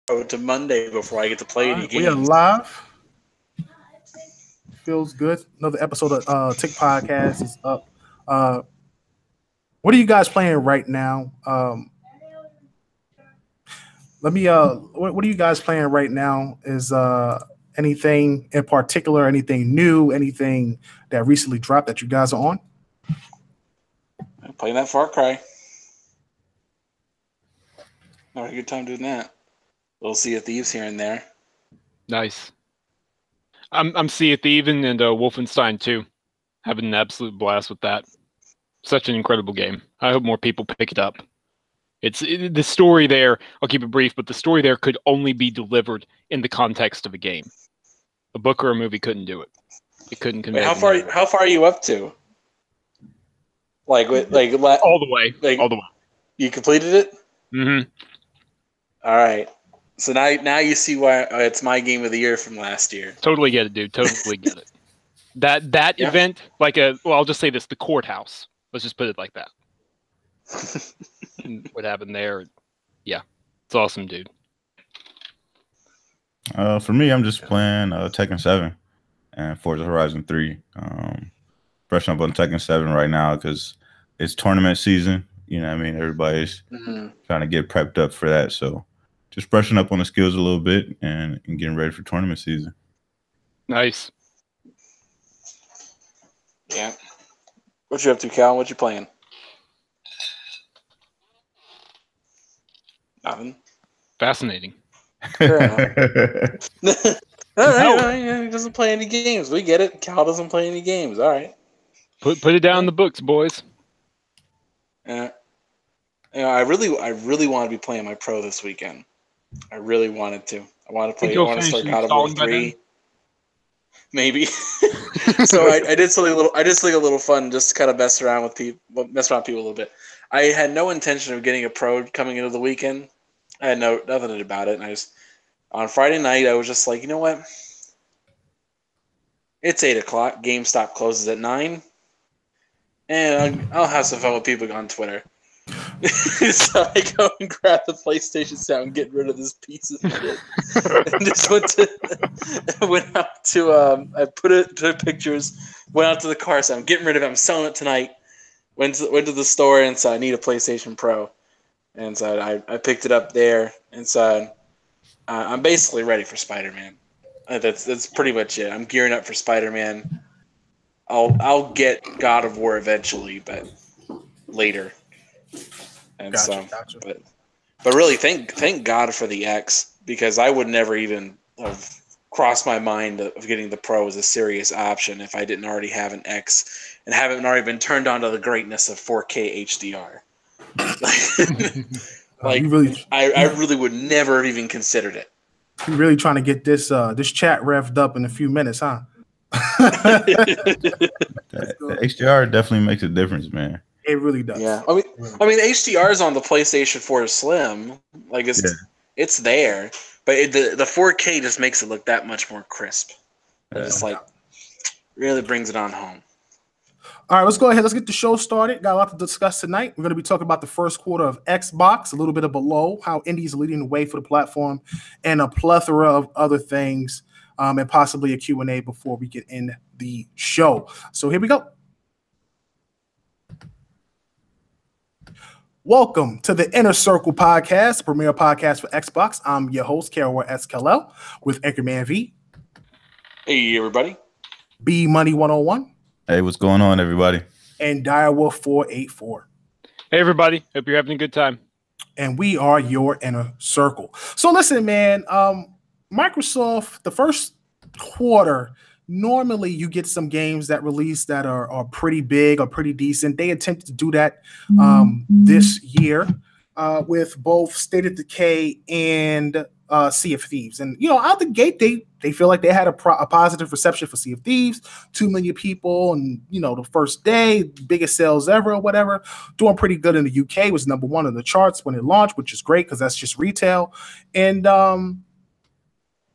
to Monday before I get to play any games. We are live. Feels good. Another episode of Tick Podcast is up. What are you guys playing right now? What are you guys playing right now? Is anything in particular, anything new, anything that recently dropped that you guys are on? I'm playing that Far Cry. Have a good time doing that. We'll Sea of Thieves here and there. Nice. I'm Sea of Thieves and Wolfenstein 2. Having an absolute blast with that. Such an incredible game. I hope more people pick it up. The story there, I'll keep it brief, but the story there could only be delivered in the context of a game. A book or a movie couldn't do it. It couldn't convey. Wait, how far are you up to? All the way. All the way. You completed it? Mm-hmm. All right. So now you see why it's my game of the year from last year. Totally get it, dude. Totally get it. That yeah. Event, I'll just say this: the courthouse. Let's just put it like that. What happened there? Yeah, it's awesome, dude. For me, I'm just playing Tekken 7 and Forza Horizon 3. Fresh up on Tekken 7 right now because it's tournament season. You know what I mean? Everybody's trying to get prepped up for that. So just brushing up on the skills a little bit and getting ready for tournament season. Nice. Yeah. What you up to, Cal? What you playing? Nothing. Fascinating. Fair enough. All right, he doesn't play any games. We get it. Cal doesn't play any games. All right. Put it down in the books, boys. Yeah. I really want to be playing my pro this weekend. I really wanted to. I want to start God of War 3. Maybe. So I did something a little fun, just to kind of mess around with people a little bit. I had no intention of getting a pro coming into the weekend. I had nothing about it, and on Friday night I was just like, you know what? It's 8:00. GameStop closes at 9, and I'll have some fun with people on Twitter. So I go and grab the PlayStation Sound, get rid of this piece of shit, and just went out to I put it to pictures, went out to the car, so I'm getting rid of it. I'm selling it tonight. Went to the store and said I need a PlayStation Pro, and so I picked it up there, and so I'm basically ready for Spider-Man. That's pretty much it. I'm gearing up for Spider-Man. I'll get God of War eventually, but later. And gotcha. But really, thank God for the X, because I would never even have crossed my mind of getting the Pro as a serious option if I didn't already have an X and haven't already been turned on to the greatness of 4K HDR. I really would never have even considered it. You're really trying to get this chat revved up in a few minutes, huh? The HDR definitely makes a difference, man. It really does. Yeah, I mean, the HDR is on the PlayStation 4 Slim. It's there, but the 4K just makes it look that much more crisp. It's really brings it on home. All right, let's go ahead. Let's get the show started. Got a lot to discuss tonight. We're going to be talking about the first quarter of Xbox, a little bit of below, how indies are leading the way for the platform, and a plethora of other things, and possibly a Q&A before we get in the show. So here we go. Welcome to the Inner Circle Podcast, the premier podcast for Xbox. I'm your host, Carol S. Kalel, with Anchorman V. Hey, everybody. B Money 101. Hey, what's going on, everybody? And Direwolf 484. Hey, everybody. Hope you're having a good time. And we are your Inner Circle. So listen, man, Microsoft, the first quarter, normally you get some games that release that are pretty big or pretty decent. They attempted to do that this year with both State of Decay and Sea of Thieves. And, out the gate, they feel like they had a positive reception for Sea of Thieves, 2 million people, and, the first day, biggest sales ever or whatever, doing pretty good in the UK, was number one on the charts when it launched, which is great because that's just retail. And,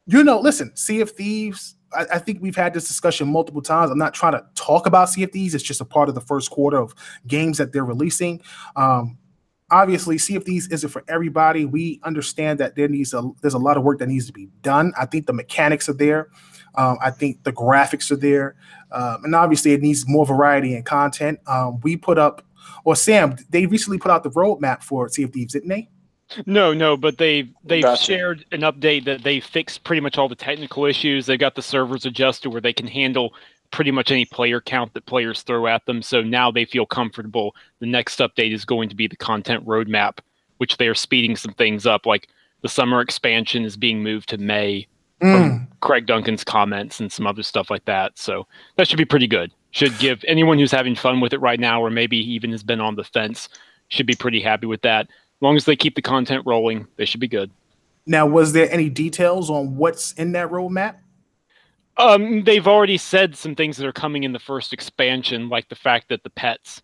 listen, Sea of Thieves, I think we've had this discussion multiple times. I'm not trying to talk about Sea of Thieves. It's just a part of the first quarter of games that they're releasing. obviously, Sea of Thieves isn't for everybody. We understand that there's a lot of work that needs to be done. I think the mechanics are there. I think the graphics are there. And obviously, it needs more variety and content. We put up, or Sam, they recently put out the roadmap for Sea of Thieves, didn't they? No, but they've Gotcha. shared an update that they fixed pretty much all the technical issues. They got the servers adjusted where they can handle pretty much any player count that players throw at them. So now they feel comfortable. The next update is going to be the content roadmap, which they are speeding some things up. Like the summer expansion is being moved to May from Craig Duncan's comments and some other stuff like that. So that should be pretty good. Should give anyone who's having fun with it right now, or maybe even has been on the fence, should be pretty happy with that. As long as they keep the content rolling, they should be good. Now, was there any details on what's in that roadmap? They've already said some things that are coming in the first expansion, like the fact that the pets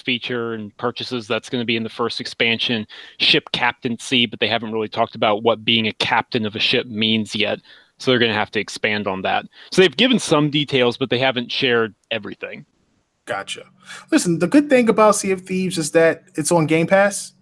feature and purchases, that's going to be in the first expansion. Ship captaincy, but they haven't really talked about what being a captain of a ship means yet. So they're going to have to expand on that. So they've given some details, but they haven't shared everything. Gotcha. Listen, the good thing about Sea of Thieves is that it's on Game Pass.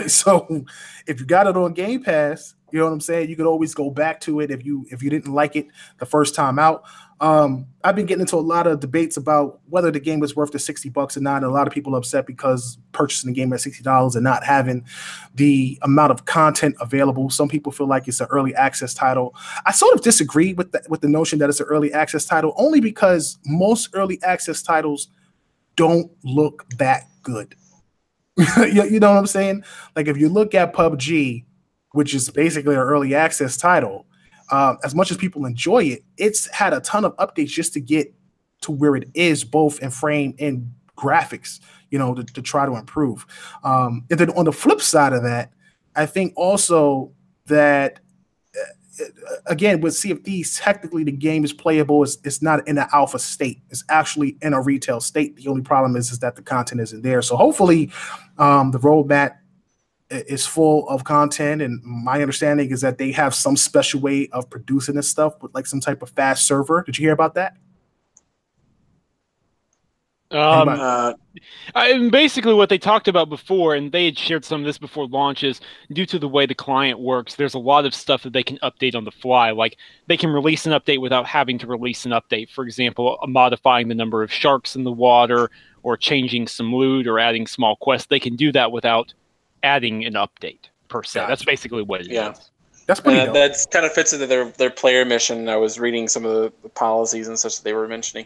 So if you got it on Game Pass, you know what I'm saying, you could always go back to it if you didn't like it the first time out. I've been getting into a lot of debates about whether the game is worth the $60 or not. And a lot of people are upset because purchasing the game at $60 and not having the amount of content available. Some people feel like it's an early access title. I sort of disagree with the notion that it's an early access title, only because most early access titles don't look that good. You know what I'm saying? Like if you look at PUBG, which is basically an early access title, as much as people enjoy it, it's had a ton of updates just to get to where it is, both in frame and graphics, you know, to try to improve. And then on the flip side of that, I think also that, again, with Sea of Thieves, technically the game is playable. It's not in an alpha state. It's actually in a retail state. The only problem is that the content isn't there. So hopefully the roadmap is full of content, and my understanding is that they have some special way of producing this stuff with like some type of fast server. Did you hear about that? Basically what they talked about before, and they had shared some of this before launch, is due to the way the client works, there's a lot of stuff that they can update on the fly. Like they can release an update without having to release an update. For example, modifying the number of sharks in the water, or changing some loot, or adding small quests. They can do that without adding an update per se. Gotcha. That's basically what it is. That's pretty dope. That kind of fits into their player mission. I was reading some of the policies and such that they were mentioning,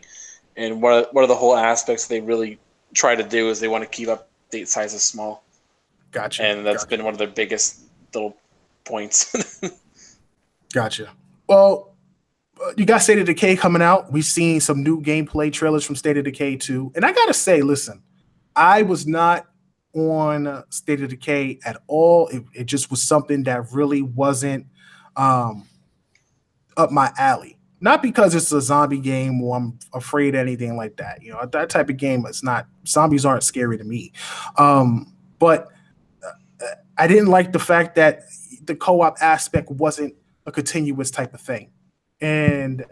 and one of the whole aspects they really try to do is they want to keep update sizes small. Gotcha. And that's been one of their biggest little points. Gotcha. Well, you got State of Decay coming out. We've seen some new gameplay trailers from State of Decay 2. And I got to say, listen, I was not on State of Decay at all. It just was something that really wasn't up my alley. Not because it's a zombie game or I'm afraid of anything like that. You know, that type of game, it's not, zombies aren't scary to me. But I didn't like the fact that the co-op aspect wasn't a continuous type of thing. And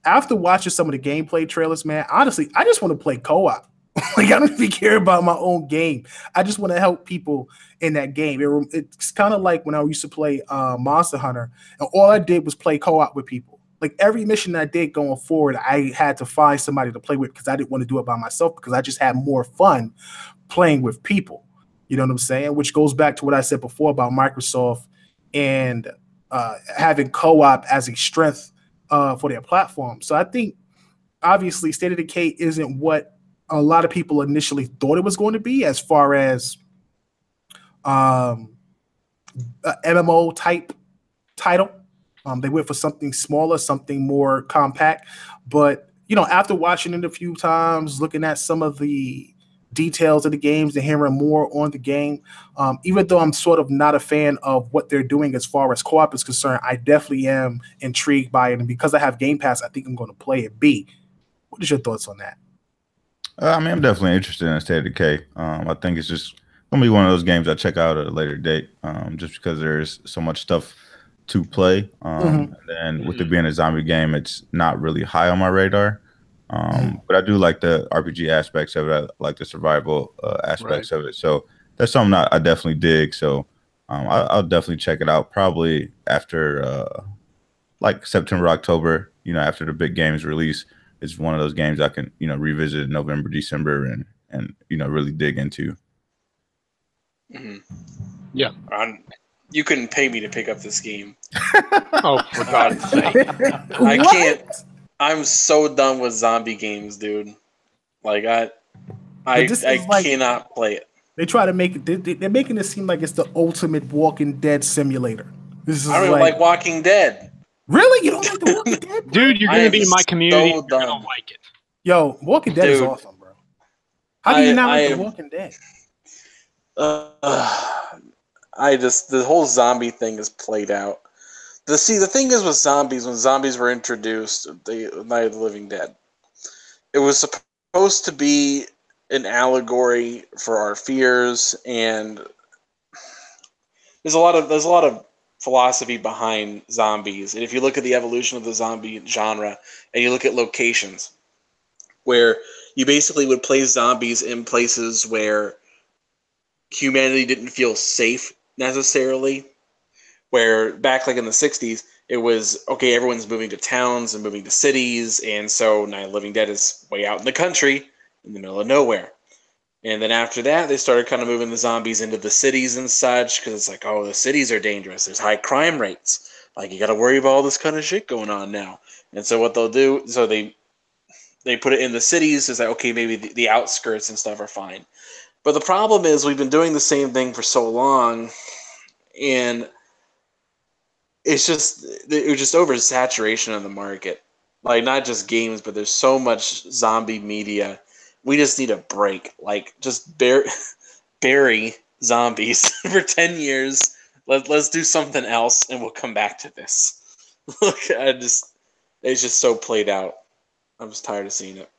after watching some of the gameplay trailers, man, honestly, I just want to play co-op. Like, I don't even care about my own game. I just want to help people in that game. It's kind of like when I used to play Monster Hunter, and all I did was play co-op with people. Like, every mission I did going forward, I had to find somebody to play with because I didn't want to do it by myself, because I just had more fun playing with people. You know what I'm saying? Which goes back to what I said before about Microsoft and having co-op as a strength for their platform. So I think, obviously, State of Decay isn't what a lot of people initially thought it was going to be, as far as MMO type title. They went for something smaller, something more compact. But, you know, after watching it a few times, looking at some of the details of the games and hearing more on the game, even though I'm sort of not a fan of what they're doing as far as co-op is concerned, I definitely am intrigued by it. And because I have Game Pass, I think I'm going to play it. B, what is your thoughts on that? I mean, I'm definitely interested in State of Decay. I think it's just going to be one of those games I check out at a later date, just because there's so much stuff to play. And then with it being a zombie game, it's not really high on my radar. But I do like the RPG aspects of it. I like the survival aspects of it. So that's something I definitely dig. So I'll definitely check it out probably after like September, October, after the big games release. It's one of those games I can, revisit in November, December and really dig into. Mm-hmm. Yeah. You couldn't pay me to pick up this game. Oh, for God's sake. I can't. I'm so done with zombie games, dude. Like, I cannot play it. They try to make it. They're making it seem like it's the ultimate Walking Dead simulator. I don't even like Walking Dead. Really? You don't like the Walking Dead, bro? Dude? You're gonna be in my community. So you're gonna like it. Yo, Walking Dead is awesome, bro. How do you not like the Walking Dead? The whole zombie thing is played out. The thing is with zombies, when zombies were introduced, the Night of the Living Dead, it was supposed to be an allegory for our fears, and there's a lot of philosophy behind zombies. And if you look at the evolution of the zombie genre, and you look at locations, where you basically would place zombies in places where humanity didn't feel safe necessarily, where back like in the 60s, it was, okay, everyone's moving to towns and moving to cities, and so Night of the Living Dead is way out in the country, in the middle of nowhere. And then after that, they started kind of moving the zombies into the cities and such, because it's like, oh, the cities are dangerous. There's high crime rates. Like, you got to worry about all this kind of shit going on now. And so what they'll do, so they put it in the cities. It's like, okay, maybe the outskirts and stuff are fine. But the problem is we've been doing the same thing for so long, and it was just oversaturation of the market. Like, not just games, but there's so much zombie media. We just need a break. Like, just bury zombies for 10 years. Let's do something else, and we'll come back to this. Look, it's just so played out. I'm just tired of seeing it.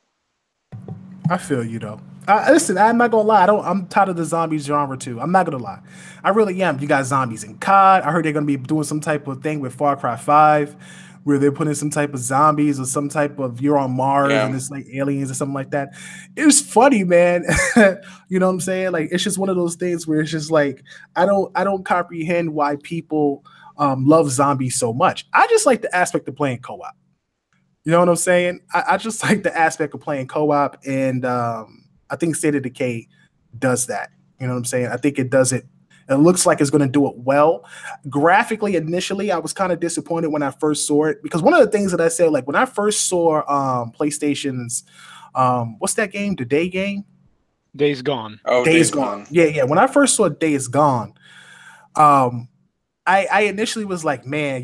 I feel you though. Listen, I'm not gonna lie. I'm tired of the zombies genre too. I'm not gonna lie. I really am. You got zombies in COD. I heard they're gonna be doing some type of thing with Far Cry 5, where they're putting some type of zombies or some type of you're on Mars and it's like aliens or something like that. It was funny, man. You know what I'm saying? Like, it's just one of those things where it's just like I don't comprehend why people love zombies so much. I just like the aspect of playing co-op. You know what I'm saying? I just like the aspect of playing co-op, and I think State of Decay does that. You know what I'm saying? I think it does it. It looks like it's going to do it well. Graphically, initially, I was kind of disappointed when I first saw it, because one of the things that I said, like when I first saw PlayStation's, what's that game? The Day game? Days Gone. Oh, Days Gone. Yeah. When I first saw Days Gone, I initially was like, man,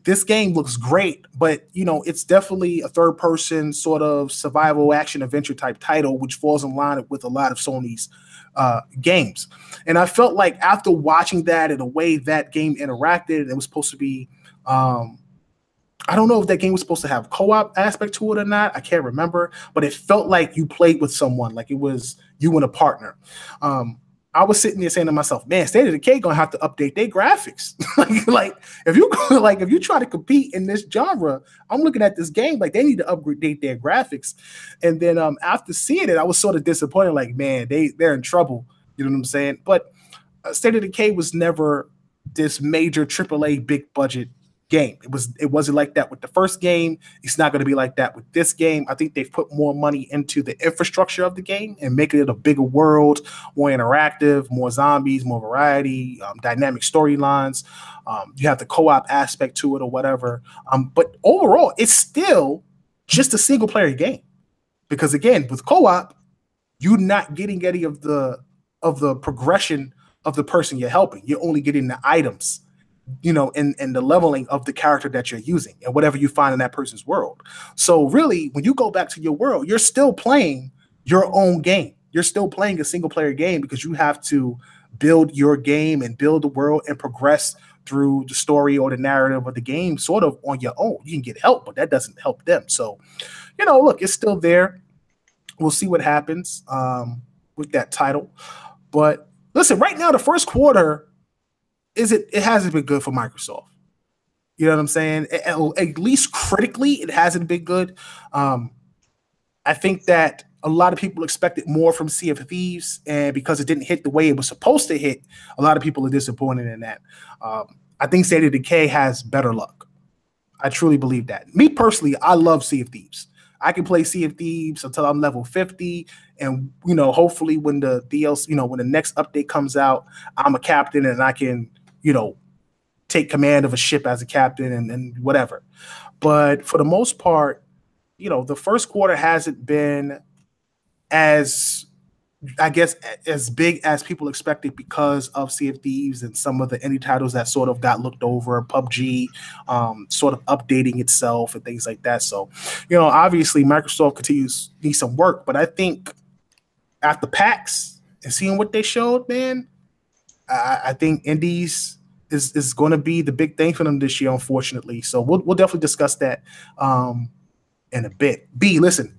this game looks great, but it's definitely a third-person sort of survival action adventure type title, which falls in line with a lot of Sony's games. And I felt like after watching that and the way that game interacted, it was supposed to be, I don't know if that game was supposed to have co-op aspect to it or not. I can't remember, but it felt like you played with someone, like it was you and a partner. I was sitting there saying to myself, man, State of Decay gonna have to update their graphics. like if you try to compete in this genre, I'm looking at this game like they need to update their graphics. And then after seeing it, I was sort of disappointed. Like, man, they're in trouble. You know what I'm saying? But State of Decay was never this major AAA big budget game. It wasn't like that with the first game. It's not going to be like that with this game. I think they've put more money into the infrastructure of the game and making it a bigger world, more interactive, more zombies, more variety, dynamic storylines. You have the co-op aspect to it or whatever. But overall, it's still just a single player game, because again, with co-op, you're not getting any of the progression of the person you're helping. You're only getting the items, and the leveling of the character that you're using and whatever you find in that person's world. So really, when you go back to your world, you're still playing your own game. You're still playing a single player game, because you have to build your game and build the world and progress through the story or the narrative of the game sort of on your own. You can get help, but that doesn't help them. So, look, it's still there. We'll see what happens with that title. But listen, right now, the first quarter, it hasn't been good for Microsoft. You know what I'm saying? At least critically, it hasn't been good. I think that a lot of people expected more from Sea of Thieves, and because it didn't hit the way it was supposed to hit, a lot of people are disappointed in that. I think State of Decay has better luck. I truly believe that. Me personally, I love Sea of Thieves. I can play Sea of Thieves until I'm level 50, and hopefully when the DLC, when the next update comes out, I'm a captain and I can, take command of a ship as a captain and whatever. But for the most part, the first quarter hasn't been as, I guess, as big as people expected because of Sea of Thieves and some of the indie titles that sort of got looked over, PUBG, sort of updating itself and things like that. So, obviously Microsoft needs some work, but I think after PAX and seeing what they showed, man, I think indies is going to be the big thing for them this year, unfortunately. So we'll definitely discuss that in a bit. B, listen,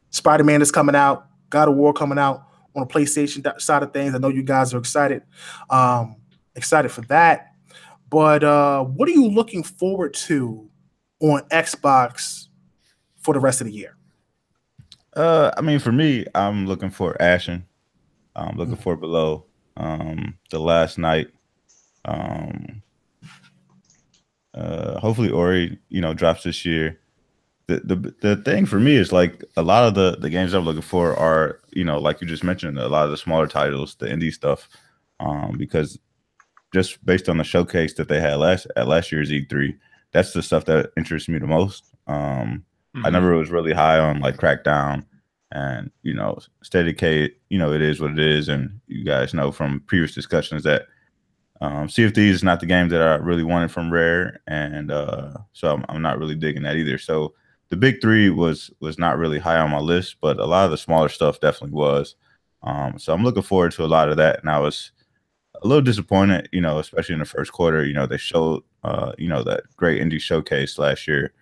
Spider-Man is coming out, God of War coming out on the PlayStation side of things. I know you guys are excited for that. But what are you looking forward to on Xbox for the rest of the year? I mean, for me, I'm looking for Ashen. I'm looking for Below. The Last Night. Hopefully Ori, drops this year. The thing for me is like a lot of the games I'm looking for are, like you just mentioned, a lot of the smaller titles, the indie stuff, because just based on the showcase that they had at last year's E3, that's the stuff that interests me the most. I never was really high on like Crackdown and, State of Decay, it is what it is. And you guys know from previous discussions that Sea of Thieves is not the game that I really wanted from Rare. And so I'm not really digging that either. So the big three was not really high on my list, but a lot of the smaller stuff definitely was. So I'm looking forward to a lot of that. And I was a little disappointed, especially in the first quarter. They showed, that great indie showcase last year,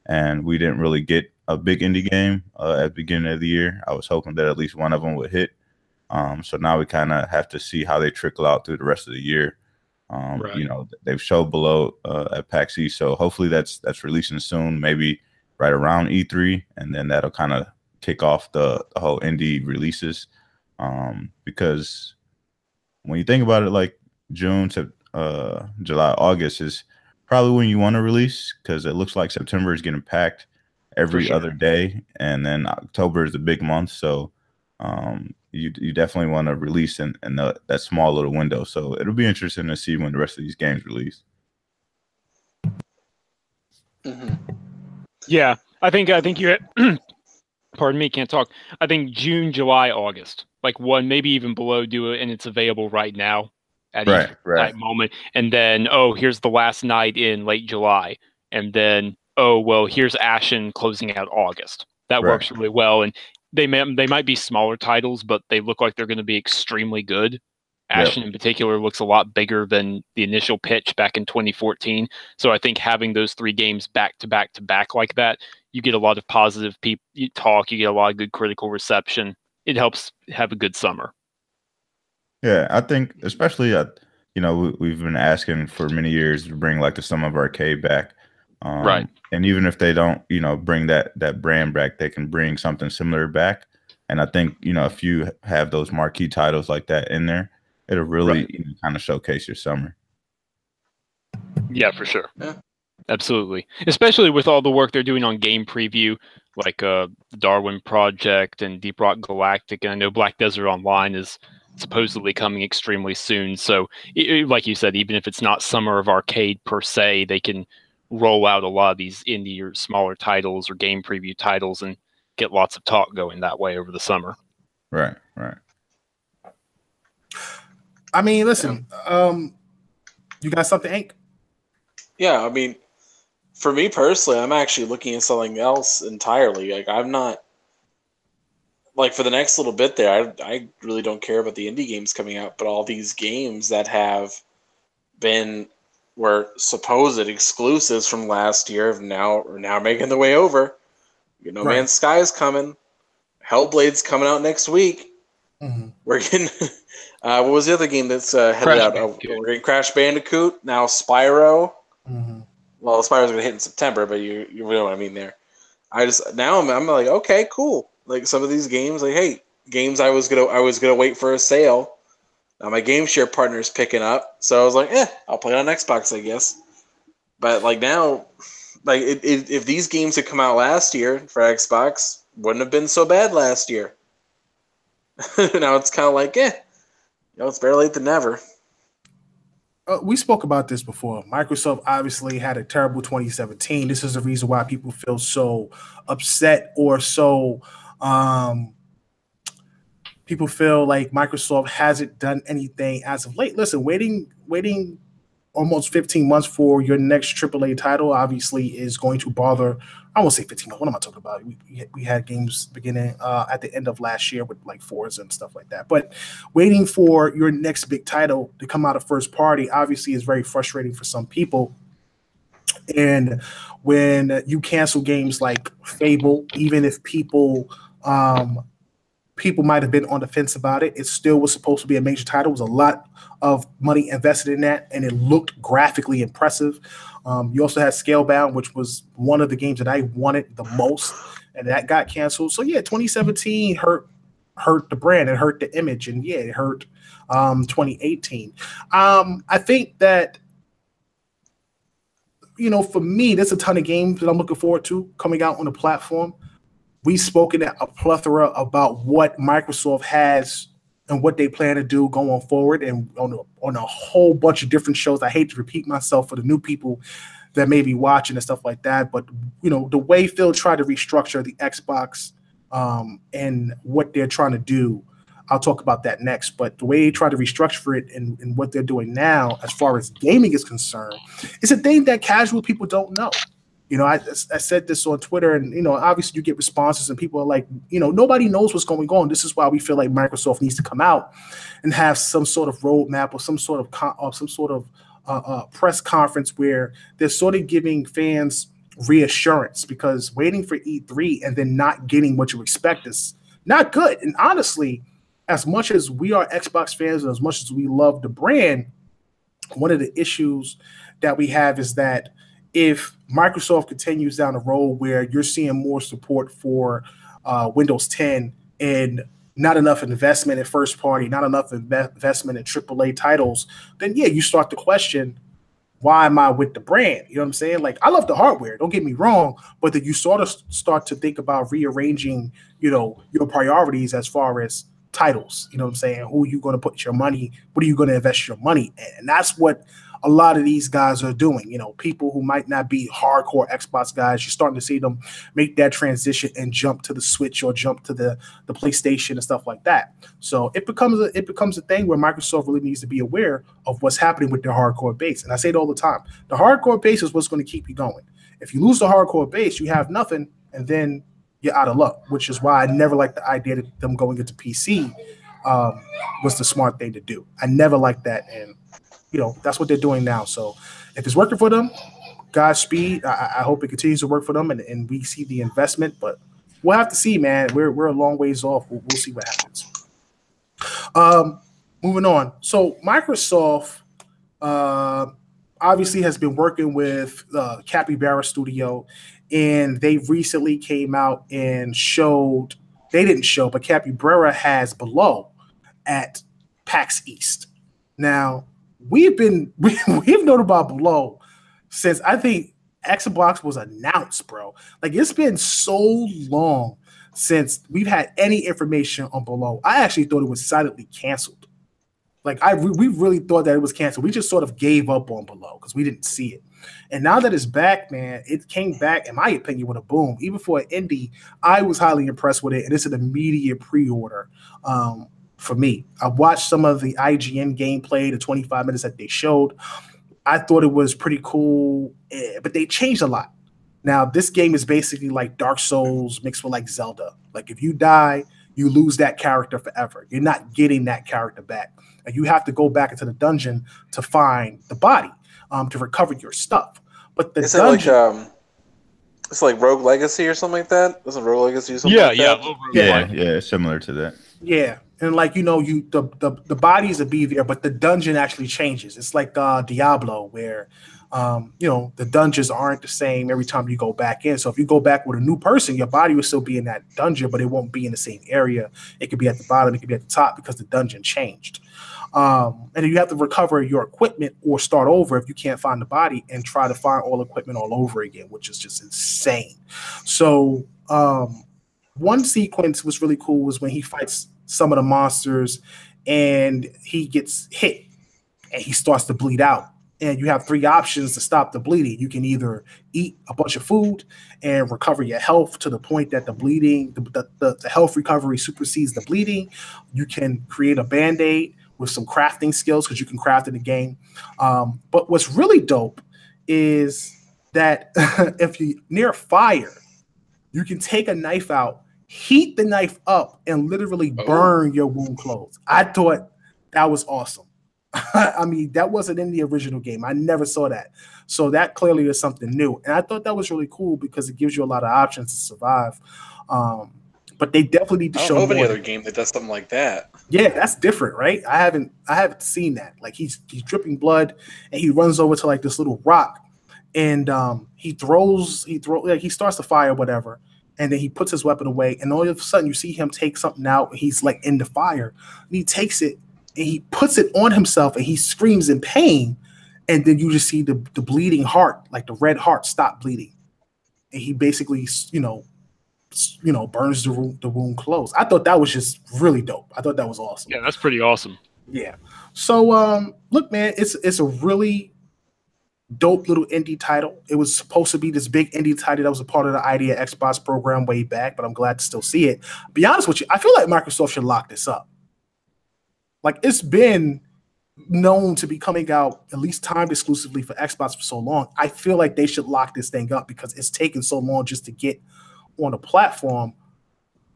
and we didn't really get a big indie game at the beginning of the year. I was hoping that at least one of them would hit. So now we kind of have to see how they trickle out through the rest of the year. Right. They've showed Below at PAX East, so hopefully that's releasing soon, maybe right around E3, and then that'll kind of kick off the whole indie releases. Because when you think about it, like June to July, August is probably when you want to release, because it looks like September is getting packed every other day, and then October is the big month. So you definitely want to release in that small little window. So it'll be interesting to see when the rest of these games release. Yeah, I think you. Pardon me, can't talk. I think June, July, August, like one, maybe even below, do it, and it's available right now at each moment. And then, here's The Last Night in late July, and then, here's Ashen closing out August. That works really well, and they might be smaller titles, but they look like they're going to be extremely good. Ashen in particular looks a lot bigger than the initial pitch back in 2014. So I think having those three games back to back to back like that, you get a lot of positive talk, you get a lot of good critical reception. It helps have a good summer. Yeah, I think especially, we've been asking for many years to bring like the Summer of Arcade back. Right. And even if they don't, bring that brand back, they can bring something similar back. And I think, if you have those marquee titles like that in there, it'll really kind of showcase your summer. Yeah, for sure. Yeah. Absolutely. Especially with all the work they're doing on game preview, like the Darwin Project and Deep Rock Galactic. And I know Black Desert Online is supposedly coming extremely soon. So, like you said, even if it's not Summer of Arcade per se, they can roll out a lot of these indie or smaller titles or game preview titles and get lots of talk going that way over the summer. Right. I mean, listen, you got something, Hank? Yeah, I mean, for me personally, I'm actually looking at something else entirely. Like, I'm not, like, for the next little bit there, I really don't care about the indie games coming out, but all these games that were supposed exclusives from last year are now making their way over. No Man's Sky is coming. Hellblade's coming out next week. Mm-hmm. We're getting what was the other game that's headed out? We're getting Crash Bandicoot, now Spyro. Mm-hmm. Well, Spider's gonna hit in September, but you know what I mean there. I'm like, okay, cool. Like some of these games, like hey, games I was gonna wait for a sale. Now my game share partner's picking up, so I was like, I'll play it on Xbox, I guess. But like now, like if these games had come out last year for Xbox, wouldn't have been so bad last year. Now it's kind of like, it's better late than never. We spoke about this before. Microsoft obviously had a terrible 2017. This is the reason why people feel so upset or so people feel like Microsoft hasn't done anything as of late. Listen, waiting almost 15 months for your next AAA title obviously is going to bother. I won't say 15 months. What am I talking about? We had games beginning at the end of last year with like Forza and stuff like that. But waiting for your next big title to come out of first party obviously is very frustrating for some people. And when you cancel games like Fable, even if people might have been on the fence about it, it still was supposed to be a major title. It was a lot of money invested in that, and it looked graphically impressive. You also had Scalebound, which was one of the games that I wanted the most, and that got canceled. So yeah, 2017 hurt the brand, it hurt the image, and yeah, it hurt 2018. I think that, for me, there's a ton of games that I'm looking forward to coming out on the platform. We've spoken at a plethora about what Microsoft has and what they plan to do going forward, and on a whole bunch of different shows. I hate to repeat myself for the new people that may be watching and stuff like that, but the way Phil tried to restructure the Xbox and what they're trying to do, I'll talk about that next. But the way they try to restructure it and what they're doing now, as far as gaming is concerned, is a thing that casual people don't know. I said this on Twitter, and obviously you get responses, and people are like, nobody knows what's going on. This is why we feel like Microsoft needs to come out and have some sort of roadmap or some sort of press conference where they're sort of giving fans reassurance, because waiting for E3 and then not getting what you expect is not good. And honestly, as much as we are Xbox fans and as much as we love the brand, one of the issues that we have is that if Microsoft continues down the road where you're seeing more support for Windows 10 and not enough investment in first party, not enough investment in AAA titles, then yeah, you start to question, why am I with the brand? You know what I'm saying? Like, I love the hardware, don't get me wrong, but then you sort of start to think about rearranging, your priorities as far as titles. You know what I'm saying? Who are you going to put your money? What are you going to invest your money in? And that's what a lot of these guys are doing. People who might not be hardcore Xbox guys, you're starting to see them make that transition and jump to the Switch or jump to the PlayStation and stuff like that. So it becomes a thing where Microsoft really needs to be aware of what's happening with their hardcore base. And I say it all the time. The hardcore base is what's going to keep you going. If you lose the hardcore base, you have nothing, and then you're out of luck, which is why I never liked the idea that them going into PC was the smart thing to do. I never liked that, and that's what they're doing now. So if it's working for them, Godspeed. I hope it continues to work for them, and we see the investment, but we'll have to see, man. We're a long ways off. We'll see what happens. Moving on. So Microsoft obviously has been working with Capybara Studio, and they recently came out and but Capybara has Below at PAX East. Now, we've known about Below since I think Xbox was announced, bro. Like, it's been so long since we've had any information on Below. I actually thought it was silently canceled. Like, we really thought that it was canceled. We just sort of gave up on Below because we didn't see it. And now that it's back, man, it came back, in my opinion, with a boom. Even for an indie, I was highly impressed with it, and it's an immediate pre-order for me. I watched some of the IGN gameplay, the 25 minutes that they showed. I thought it was pretty cool, but they changed a lot. Now, this game is basically like Dark Souls mixed with like Zelda. Like, if you die, you lose that character forever. You're not getting that character back. And you have to go back into the dungeon to find the body, to recover your stuff. But the dungeon... It's like Rogue Legacy or something like that? Doesn't Rogue Legacy do something like that? Yeah, similar to that. Yeah. And like, the bodies will be there, but the dungeon actually changes. It's like Diablo, where The dungeons aren't the same every time you go back in. So if you go back with a new person, your body will still be in that dungeon, but it won't be in the same area. It could be at the bottom, it could be at the top because the dungeon changed. And then you have to recover your equipment or start over if you can't find the body and try to find all equipment all over again, which is just insane. So one sequence was really cool was when he fights some of the monsters and he gets hit and he starts to bleed out. And you have 3 options to stop the bleeding. You can either eat a bunch of food and recover your health to the point that the bleeding, the health recovery supersedes the bleeding. You can create a Band-Aid with some crafting skills because you can craft in the game. But what's really dope is that if you're near fire, you can take a knife out, heat the knife up, and literally burn your wound closed. I thought that was awesome. I mean, that wasn't in the original game. I never saw that. So that clearly is something new. And I thought that was really cool because it gives you a lot of options to survive. But they definitely need to show more. I don't know of any other game that does something like that. Yeah, that's different, right? I haven't seen that. Like he's dripping blood and he runs over to like this little rock and he starts to fire whatever. And then he puts his weapon away, and all of a sudden you see him take something out. And he's like in the fire, and he takes it and he puts it on himself, and he screams in pain. And then you just see the bleeding heart, like the red heart, stop bleeding, and he basically, burns the wound closed. I thought that was just really dope. I thought that was awesome. Yeah, that's pretty awesome. Yeah. So look, man, it's a really dope little indie title. It was supposed to be this big indie title that was a part of the Idea Xbox program way back, but I'm glad to still see it. Be honest with you, I feel like Microsoft should lock this up. Like it's been known to be coming out at least timed exclusively for Xbox for so long. I feel like they should lock this thing up because it's taken so long just to get on a platform.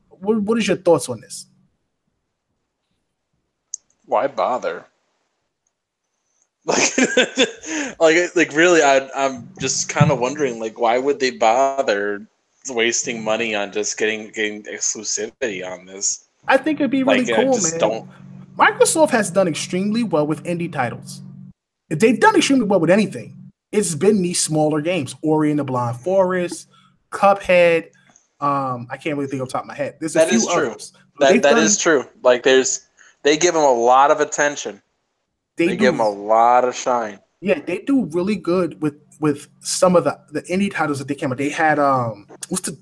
What is your thoughts on this? Why bother? Like really, I'm just kind of wondering, like, why would they bother wasting money on just getting exclusivity on this? I think it'd be really cool, man. Don't. Microsoft has done extremely well with indie titles. If they've done extremely well with anything, it's been these smaller games. Ori and the Blind Forest, Cuphead. I can't really think off the top of my head. There's a few others. That is true. Like they give them a lot of attention. They give them a lot of shine. Yeah, they do really good with some of the indie titles that they came out. They had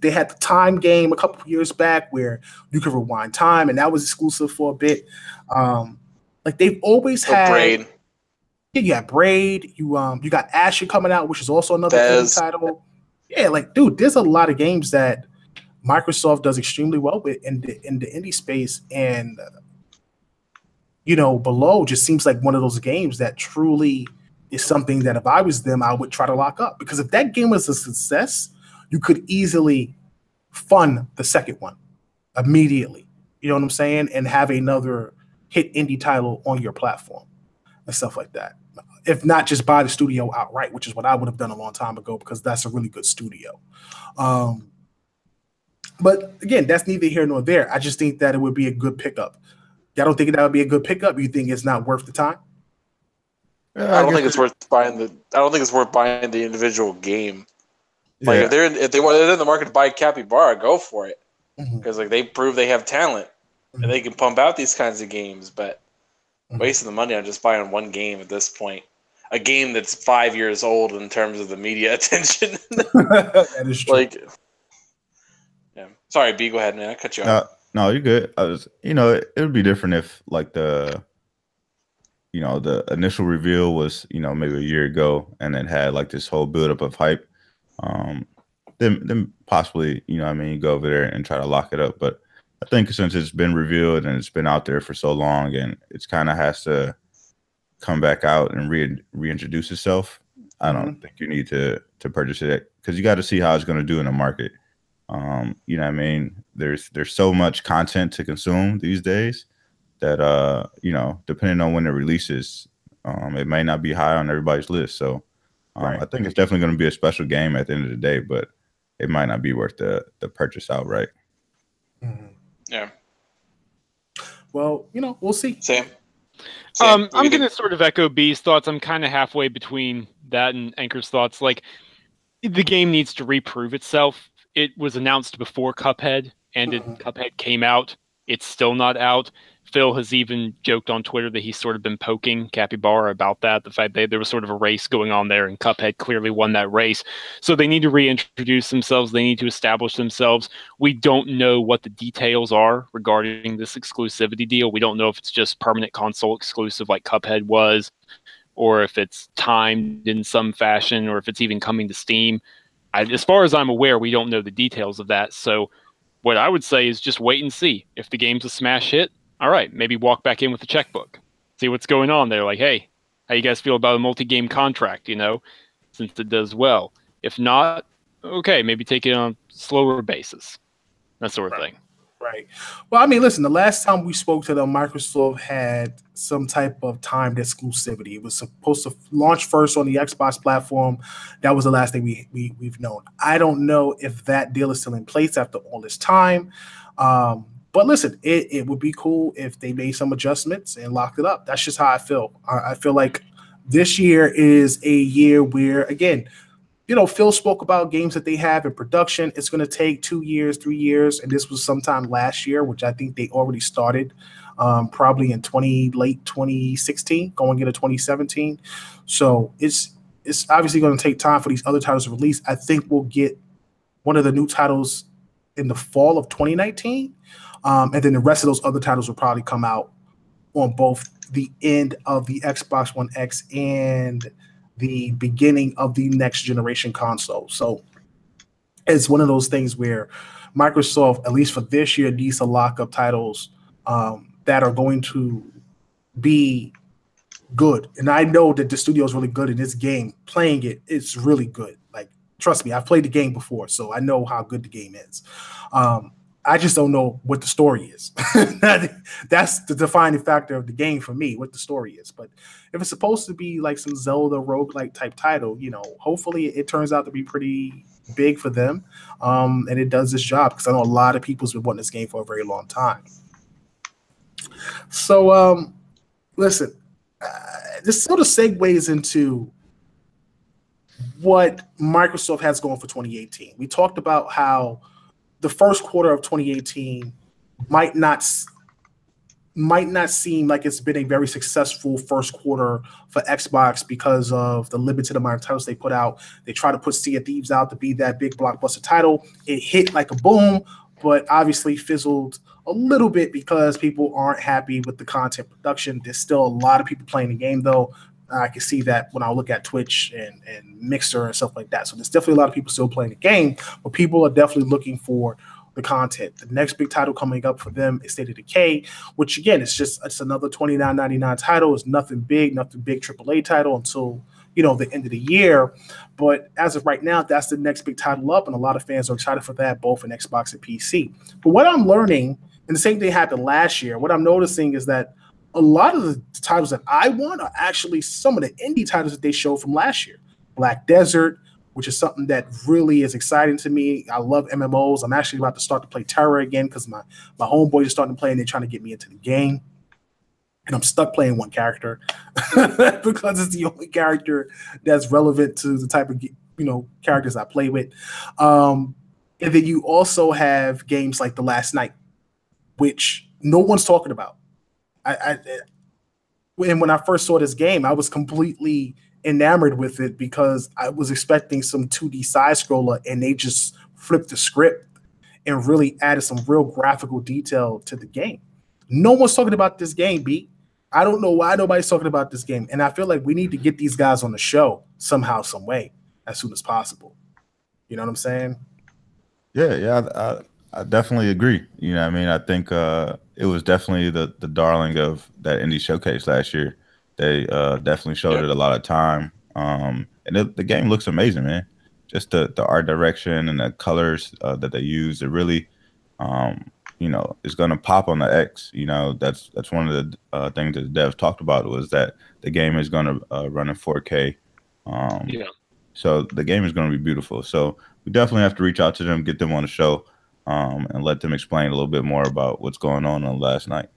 they had the Time game a couple of years back where you could rewind time, and that was exclusive for a bit. Like they've always had Braid. Yeah, you got Braid. You got Asher coming out, which is also another indie title. Yeah, like dude, there's a lot of games that Microsoft does extremely well with in the indie space, and Below just seems like one of those games that truly is something that if I was them, I would try to lock up. Because if that game was a success, you could easily fund the second one immediately. You know what I'm saying? And have another hit indie title on your platform and stuff like that. If not, just buy the studio outright, which is what I would have done a long time ago because that's a really good studio. But again, that's neither here nor there. I just think that it would be a good pickup. Y'all don't think that would be a good pickup? You think it's not worth the time? I don't think it's worth buying the individual game. Like if they're in the market to buy Capybara, go for it because like they prove they have talent and they can pump out these kinds of games. But wasting the money on just buying one game at this point, a game that's 5 years old in terms of the media attention. That is true. Sorry, B, go ahead, man. I cut you off. No, you're good. It would be different if like the initial reveal was, maybe a year ago and it had like this whole buildup of hype. Then possibly, you go over there and try to lock it up. But I think since it's been revealed and it's been out there for so long and it's kind of has to come back out and reintroduce itself, I don't think you need to purchase it because you got to see how it's going to do in the market. There's so much content to consume these days that depending on when it releases, it may not be high on everybody's list. So I think it's definitely going to be a special game at the end of the day, but it might not be worth the purchase outright. Yeah. Well, we'll see. Sam. I'm going to sort of echo B's thoughts. I'm kind of halfway between that and Anchor's thoughts. Like, the game needs to reprove itself. It was announced before Cuphead, and Cuphead came out. It's still not out. Phil has even joked on Twitter that he's sort of been poking Capybara about that, the fact that there was sort of a race going on there, and Cuphead clearly won that race. So they need to reintroduce themselves. They need to establish themselves. We don't know what the details are regarding this exclusivity deal. We don't know if it's just permanent console exclusive like Cuphead was, or if it's timed in some fashion, or if it's even coming to Steam. As far as I'm aware, we don't know the details of that. So what I would say is just wait and see. If the game's a smash hit, all right, maybe walk back in with the checkbook, see what's going on there. Like, hey, how you guys feel about a multi-game contract, since it does well? If not, okay, maybe take it on a slower basis, that sort of thing. Right. Well, I mean, listen, the last time we spoke to them, Microsoft had some type of timed exclusivity. It was supposed to launch first on the Xbox platform. That was the last thing we've known. I don't know if that deal is still in place after all this time. But listen, it would be cool if they made some adjustments and locked it up. That's just how I feel. I feel like this year is a year where, again, Phil spoke about games that they have in production. It's going to take 2 years, 3 years, and this was sometime last year, which I think they already started, probably in late 2016, going into 2017. So it's obviously going to take time for these other titles to release. I think we'll get one of the new titles in the fall of 2019, and then the rest of those other titles will probably come out on both the end of the Xbox One X and the beginning of the next generation console. So it's one of those things where Microsoft, at least for this year, needs to lock up titles that are going to be good. And I know that the studio is really good in this game. Playing it's really good. Like, trust me, I've played the game before, so I know how good the game is. I just don't know what the story is. That's the defining factor of the game for me, what the story is. But if it's supposed to be like some Zelda roguelike type title, hopefully it turns out to be pretty big for them, and it does this job, because I know a lot of people's been wanting this game for a very long time. So, listen, this sort of segues into what Microsoft has going for 2018. We talked about how the first quarter of 2018 might not seem like it's been a very successful first quarter for Xbox because of the limited amount of titles they put out. They try to put Sea of Thieves out to be that big blockbuster title. It hit like a boom, but obviously fizzled a little bit because people aren't happy with the content production. There's still a lot of people playing the game, though. I can see that when I look at Twitch and Mixer and stuff like that. So there's definitely a lot of people still playing the game, but people are definitely looking for the content. The next big title coming up for them is State of Decay, which again, it's another $29.99 title. It's nothing big AAA title until the end of the year. But as of right now, that's the next big title up, and a lot of fans are excited for that, both in Xbox and PC. But what I'm learning, and the same thing happened last year, what I'm noticing is that a lot of the titles that I want are actually some of the indie titles that they showed from last year. Black Desert, which is something that really is exciting to me. I love MMOs. I'm actually about to start to play Terra again because my homeboys are starting to play and they're trying to get me into the game. And I'm stuck playing one character because it's the only character that's relevant to the type of characters I play with. And then you also have games like The Last Night, which no one's talking about. When I first saw this game, I was completely enamored with it because I was expecting some 2D side scroller, and they just flipped the script and really added some real graphical detail to the game. No one's talking about this game, B. I don't know why nobody's talking about this game, and I feel like we need to get these guys on the show somehow, some way, as soon as possible. You know what I'm saying? Yeah, I definitely agree. I think it was definitely the darling of that indie showcase last year. They definitely showed it a lot of time. And the game looks amazing, man. Just the art direction and the colors that they use, it really, is going to pop on the X. That's one of the things that the devs talked about, was that the game is going to run in 4K. So the game is going to be beautiful. So we definitely have to reach out to them, get them on the show, and let them explain a little bit more about what's going on last night.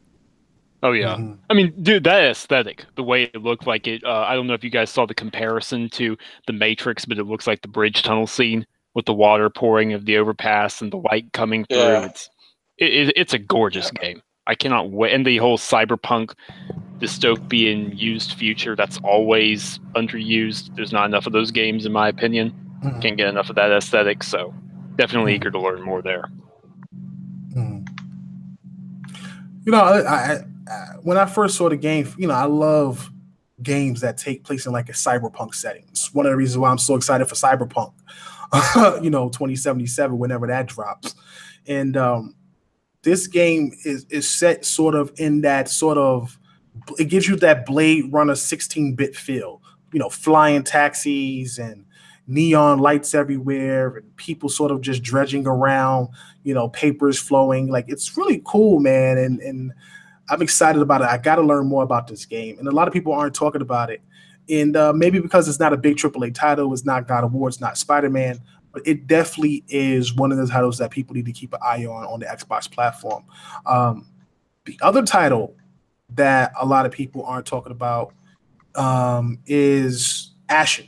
Oh yeah. Mm-hmm. I mean, dude, that aesthetic, the way it looked like it. I don't know if you guys saw the comparison to the Matrix, but it looks like the bridge tunnel scene with the water pouring of the overpass and the light coming through. Yeah. It's a gorgeous Yeah. game. I cannot wait. And the whole cyberpunk dystopian used future that's always underused. There's not enough of those games, in my opinion. Mm-hmm. Can't get enough of that aesthetic. So definitely Mm-hmm. eager to learn more there. Mm-hmm. You know, when I first saw the game, you know, I love games that take place in like a cyberpunk setting. It's one of the reasons why I'm so excited for Cyberpunk, 2077, whenever that drops. And this game is set sort of in that sort of, it gives you that Blade Runner 16-bit feel, you know, flying taxis and neon lights everywhere and people sort of just dredging around, you know, papers flowing. Like, it's really cool, man. And I'm excited about it. I got to learn more about this game. And a lot of people aren't talking about it. And maybe because it's not a big AAA title, it's not God of War, it's not Spider-Man, but it definitely is one of the titles that people need to keep an eye on the Xbox platform. The other title that a lot of people aren't talking about is Ashen,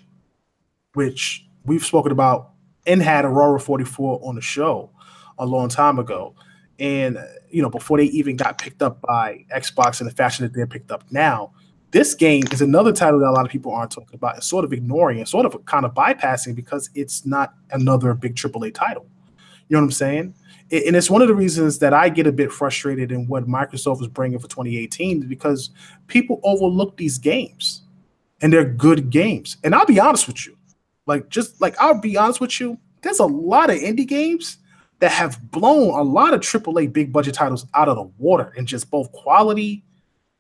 which we've spoken about and had Aurora 44 on the show a long time ago. And, you know, before they even got picked up by Xbox in the fashion that they're picked up now, this game is another title that a lot of people aren't talking about and sort of ignoring and sort of kind of bypassing because it's not another big AAA title. You know what I'm saying? And it's one of the reasons that I get a bit frustrated in what Microsoft is bringing for 2018 because people overlook these games and they're good games. And I'll be honest with you. I'll be honest with you, there's a lot of indie games that have blown a lot of AAA big budget titles out of the water in just both quality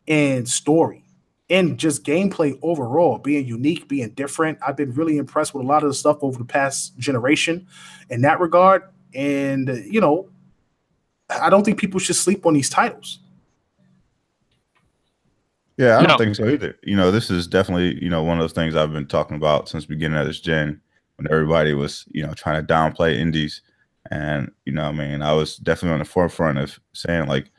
and story and just gameplay overall, being unique, being different. I've been really impressed with a lot of the stuff over the past generation in that regard. And, you know, I don't think people should sleep on these titles. Yeah, I don't No. think so either. You know, this is definitely, you know, one of those things I've been talking about since the beginning of this gen when everybody was, you know, trying to downplay indies. And, you know, I mean, I was definitely on the forefront of saying like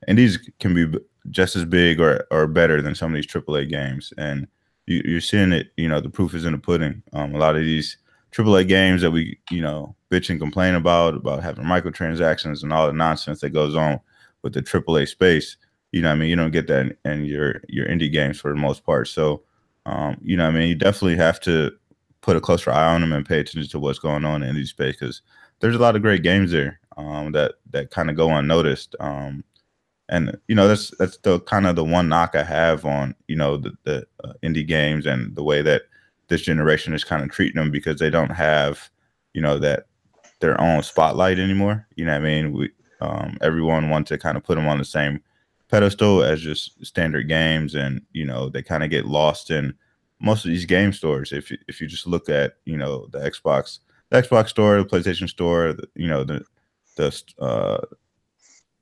indies can be just as big or better than some of these AAA games. And you're seeing it, you know, the proof is in the pudding. A lot of these AAA games that we, you know, bitch and complain about having microtransactions and all the nonsense that goes on with the AAA space. You know what I mean? You don't get that in your indie games for the most part. So, you know what I mean? You definitely have to put a closer eye on them and pay attention to what's going on in indie space because there's a lot of great games there that kind of go unnoticed. And, you know, that's the kind of the one knock I have on, you know, the indie games and the way that this generation is kind of treating them because they don't have, you know, that their own spotlight anymore. You know what I mean? Everyone wants to kind of put them on the same pedestal as just standard games, and you know they kind of get lost in most of these game stores. If you just look at, you know, the Xbox store, the PlayStation store, you know, the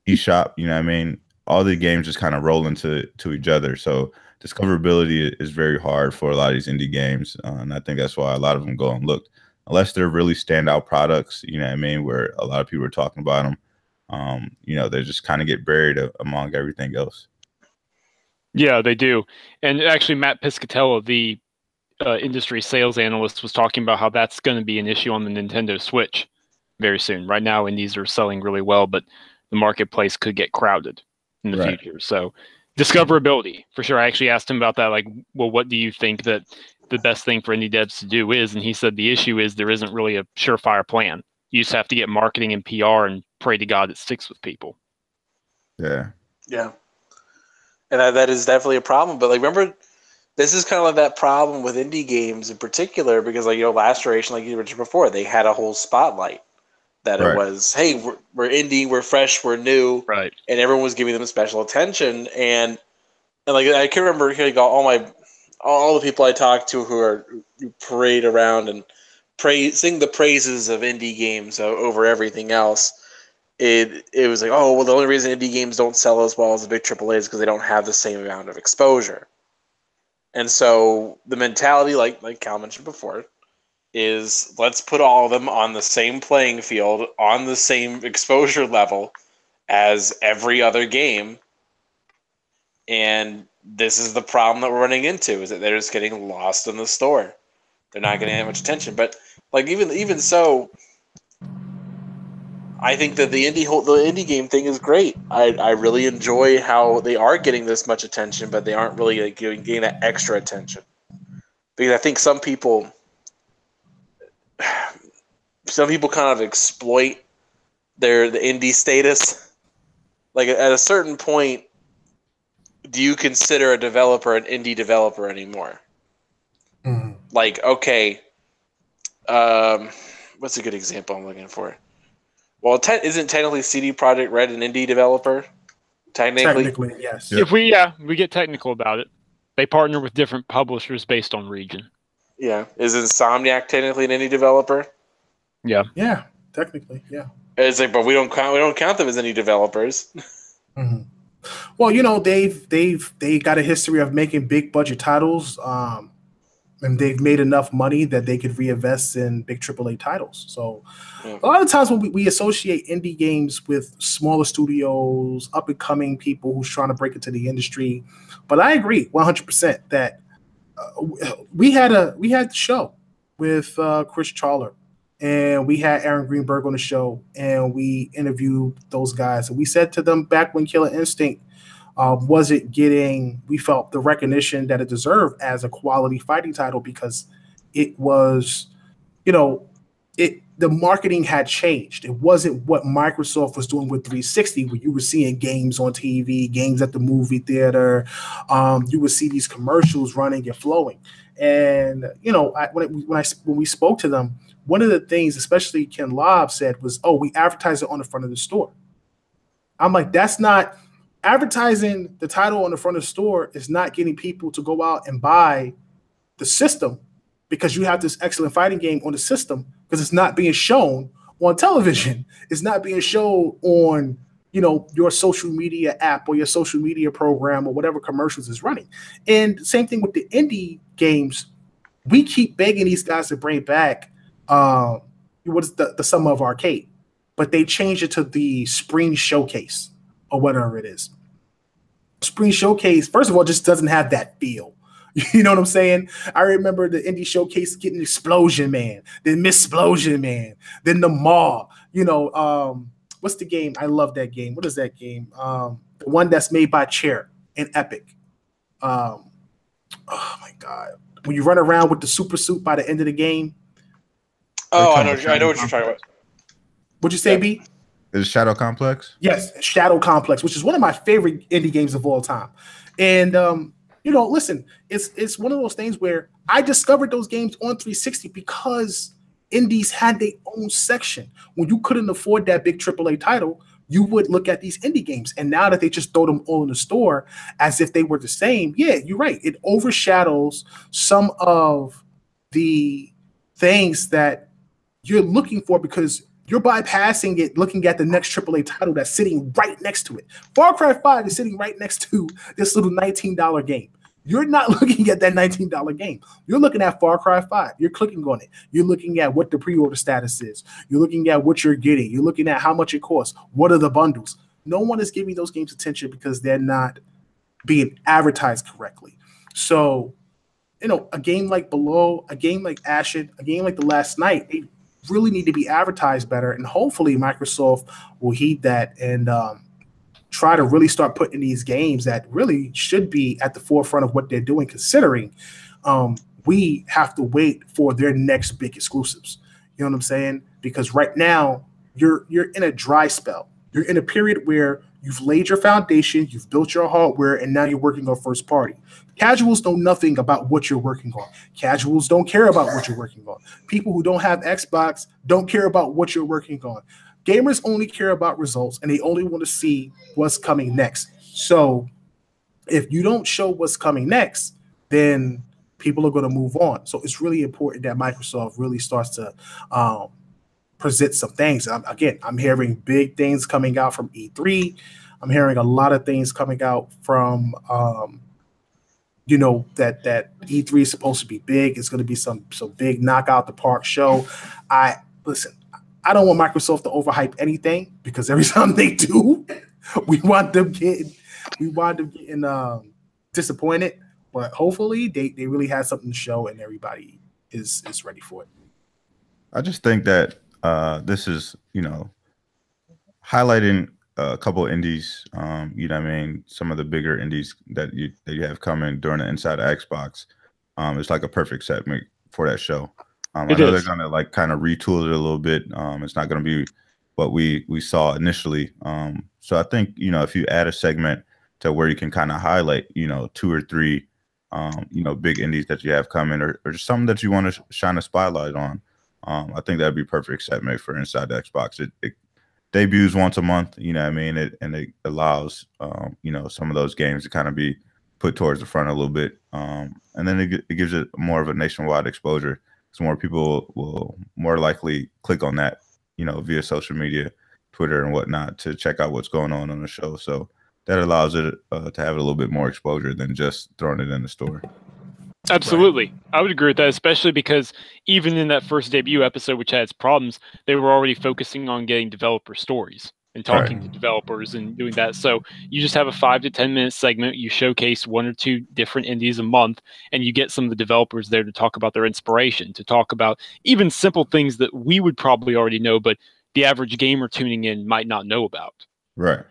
eShop, you know what I mean, all the games just kind of roll into each other. So discoverability is very hard for a lot of these indie games, and I think that's why a lot of them go unlooked unless they're really standout products. You know what I mean, where a lot of people are talking about them. You know, they just kind of get buried among everything else. Yeah, they do. And actually, Matt Piscatella, the industry sales analyst, was talking about how that's going to be an issue on the Nintendo Switch very soon. Right now, indies are selling really well, but the marketplace could get crowded in the future. So discoverability, for sure. I actually asked him about that. Like, well, what do you think that the best thing for indie devs to do is? And he said the issue is there isn't really a surefire plan. You just have to get marketing and PR and pray to God it sticks with people. Yeah. Yeah. And that is definitely a problem. But like, remember, this is kind of like that problem with indie games in particular, because like, you know, last generation, like you mentioned before, they had a whole spotlight that it was, hey, we're indie, we're fresh, we're new, right? And everyone was giving them special attention. And like, I can remember hearing all the people I talked to who parade around and sing the praises of indie games over everything else. It was like, oh, well, the only reason indie games don't sell as well as the big AAA is because they don't have the same amount of exposure. And so the mentality, like Cal mentioned before, is let's put all of them on the same playing field, on the same exposure level as every other game, And this is the problem that we're running into, is that they're just getting lost in the store. They're not getting that much attention. But like even so, I think that the indie game thing is great. I really enjoy how they are getting this much attention, but they aren't really like getting that extra attention. Because I think some people kind of exploit the indie status. Like at a certain point, do you consider a developer an indie developer anymore? Mm-hmm. Like, okay, what's a good example I'm looking for? Well, isn't technically CD Projekt Red an indie developer? Technically, yes. If we get technical about it, they partner with different publishers based on region. Yeah, is Insomniac technically an indie developer? Yeah. Yeah, technically, yeah. It's like, but we don't count them as indie developers. Mm-hmm. Well, you know, they got a history of making big budget titles, and they've made enough money that they could reinvest in big AAA titles. So a lot of times when we associate indie games with smaller studios, up and coming people who's trying to break into the industry, but I agree 100% that we had the show with Chris Charler, and we had Aaron Greenberg on the show, and we interviewed those guys, and we said to them back when Killer Instinct wasn't getting, we felt, the recognition that it deserved as a quality fighting title, because it was, you know, the marketing had changed. It wasn't what Microsoft was doing with 360, where you were seeing games on TV, games at the movie theater. You would see these commercials running and flowing. And, you know, when we spoke to them, one of the things, especially Ken Lobb said, was, "Oh, we advertise it on the front of the store." I'm like, that's not advertising the title on the front of the store is not getting people to go out and buy the system, because you have this excellent fighting game on the system, because it's not being shown on television. It's not being shown on, you know, your social media app or your social media program or whatever commercials is running. And same thing with the indie games. We keep begging these guys to bring back what is the Summer of Arcade, but they changed it to the Spring Showcase or whatever it is. Spring Showcase, first of all, just doesn't have that feel. You know what I'm saying? I remember the Indie Showcase getting Explosion Man, then Missplosion Man, then the Maw. You know, what's the game? I love that game. What is that game? The one that's made by Chair and Epic. Oh my God. When you run around with the super suit by the end of the game. Oh, I know what you're talking about. What'd you say, B? Is it Shadow Complex? Yes, Shadow Complex, which is one of my favorite indie games of all time. And you know, listen, it's one of those things where I discovered those games on 360 because indies had their own section. When you couldn't afford that big AAA title, you would look at these indie games. And now that they just throw them all in the store as if they were the same, yeah, you're right. It overshadows some of the things that you're looking for, because you're bypassing it, looking at the next AAA title that's sitting right next to it. Far Cry 5 is sitting right next to this little $19 game. You're not looking at that $19 game. You're looking at Far Cry 5. You're clicking on it. You're looking at what the pre-order status is. You're looking at what you're getting. You're looking at how much it costs. What are the bundles? No one is giving those games attention because they're not being advertised correctly. So, you know, a game like Below, a game like Ashen, a game like The Last Night, they really need to be advertised better. And hopefully Microsoft will heed that and try to really start putting these games that really should be at the forefront of what they're doing, considering we have to wait for their next big exclusives. You know what I'm saying? Because right now you're in a dry spell. You're in a period where you've laid your foundation, you've built your hardware, and now you're working on first party. Casuals know nothing about what you're working on. Casuals don't care about what you're working on. People who don't have Xbox don't care about what you're working on. Gamers only care about results, and they only want to see what's coming next. So if you don't show what's coming next, then people are going to move on. So it's really important that Microsoft really starts to present some things. I'm hearing big things coming out from E3. I'm hearing a lot of things coming out from, you know, that E3 is supposed to be big. It's going to be some big knockout the park show. I don't want Microsoft to overhype anything, because every time they do, we wound up getting disappointed. But hopefully they really had something to show and everybody is ready for it. I just think that this is, highlighting a couple of indies, some of the bigger indies that you have coming during the Inside Xbox. It's like a perfect segment for that show. I know they're gonna like kind of retool it a little bit. It's not gonna be what we saw initially. So I think if you add a segment to where you can kind of highlight 2 or 3 big indies that you have coming, or just something that you want to shine a spotlight on. I think that'd be perfect segment for Inside the Xbox. It debuts once a month, and it allows some of those games to kind of be put towards the front a little bit, and then it gives it more of a nationwide exposure, so more people will more likely click on that via social media, Twitter and whatnot, to check out what's going on the show. So that allows it to have a little bit more exposure than just throwing it in the store. Absolutely. Right. I would agree with that, especially because even in that first debut episode, which had its problems, they were already focusing on getting developer stories and talking to developers and doing that. So you just have a 5 to 10 minute segment. You showcase 1 or 2 different indies a month, and you get some of the developers there to talk about their inspiration, to talk about even simple things that we would probably already know, but the average gamer tuning in might not know about. Right.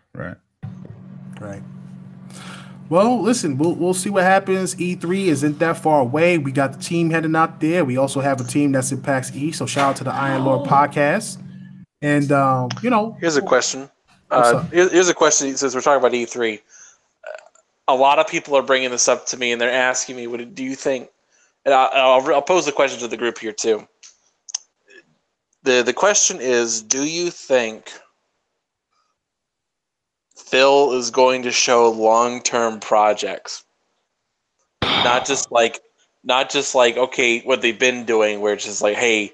Well, listen, we'll see what happens. E3 isn't that far away. We got the team heading out there. We also have a team that's in PAX East. So shout out to the Iron Lord podcast. And here's a question. Here's a question. Since we're talking about E3, a lot of people are bringing this up to me, and they're asking me, "What do you think?" And I'll pose the question to the group here too. The question is, do you think Phil is going to show long-term projects, not just like okay, what they've been doing, where it's just like, hey,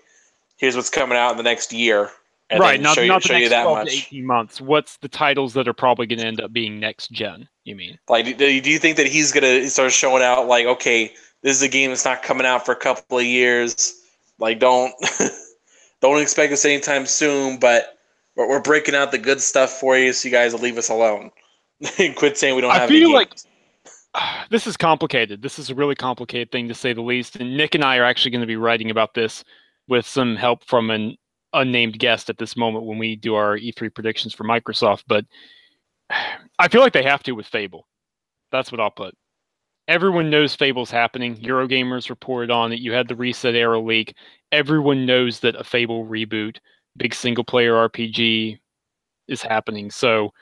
here's what's coming out in the next year, and right? Then Not show the you next that 12 much. to 18 months. What's the titles that are probably going to end up being next gen? You mean like, do you think that he's gonna start showing out like, okay, this is a game that's not coming out for a couple of years, like don't expect us anytime soon, but we're breaking out the good stuff for you, so you guys will leave us alone. Quit saying we don't have any games. I feel like this is complicated. This is a really complicated thing, to say the least. And Nick and I are actually going to be writing about this with some help from an unnamed guest at this moment when we do our E3 predictions for Microsoft. But I feel like they have to with Fable. That's what I'll put. Everyone knows Fable's happening. Eurogamers reported on it. You had the Reset Arrow leak. Everyone knows that a Fable reboot, big single-player RPG, is happening. So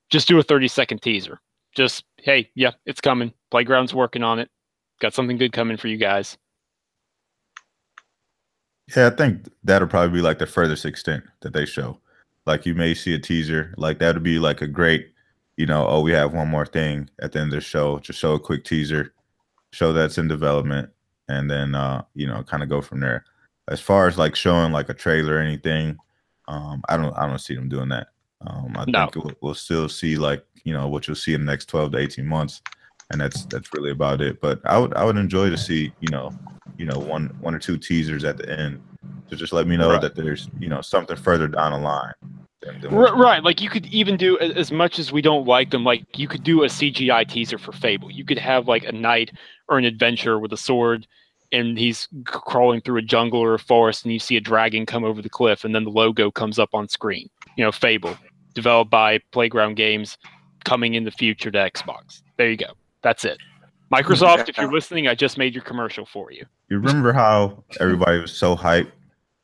just do a 30-second teaser. Just, hey, yeah, it's coming. Playground's working on it. Got something good coming for you guys. Yeah, I think that'll probably be like the furthest extent that they show. Like you may see a teaser. Like that'll be like a great, oh, we have one more thing at the end of the show. Just show a quick teaser, show that's in development, and then, kind of go from there. As far as like showing like a trailer or anything, I don't see them doing that. I think we'll still see like, what you'll see in the next 12 to 18 months. And that's really about it. But I would enjoy to see, one or 2 teasers at the end to just let me know that there's, something further down the line. Right. Like you could even do, as much as we don't like them, like you could do a CGI teaser for Fable. You could have like a knight or an adventurer with a sword, and he's crawling through a jungle or a forest, and you see a dragon come over the cliff, and then the logo comes up on screen. Fable, developed by Playground Games, coming in the future to Xbox. There you go. That's it. Microsoft, if you're listening, I just made your commercial for you. You remember how everybody was so hyped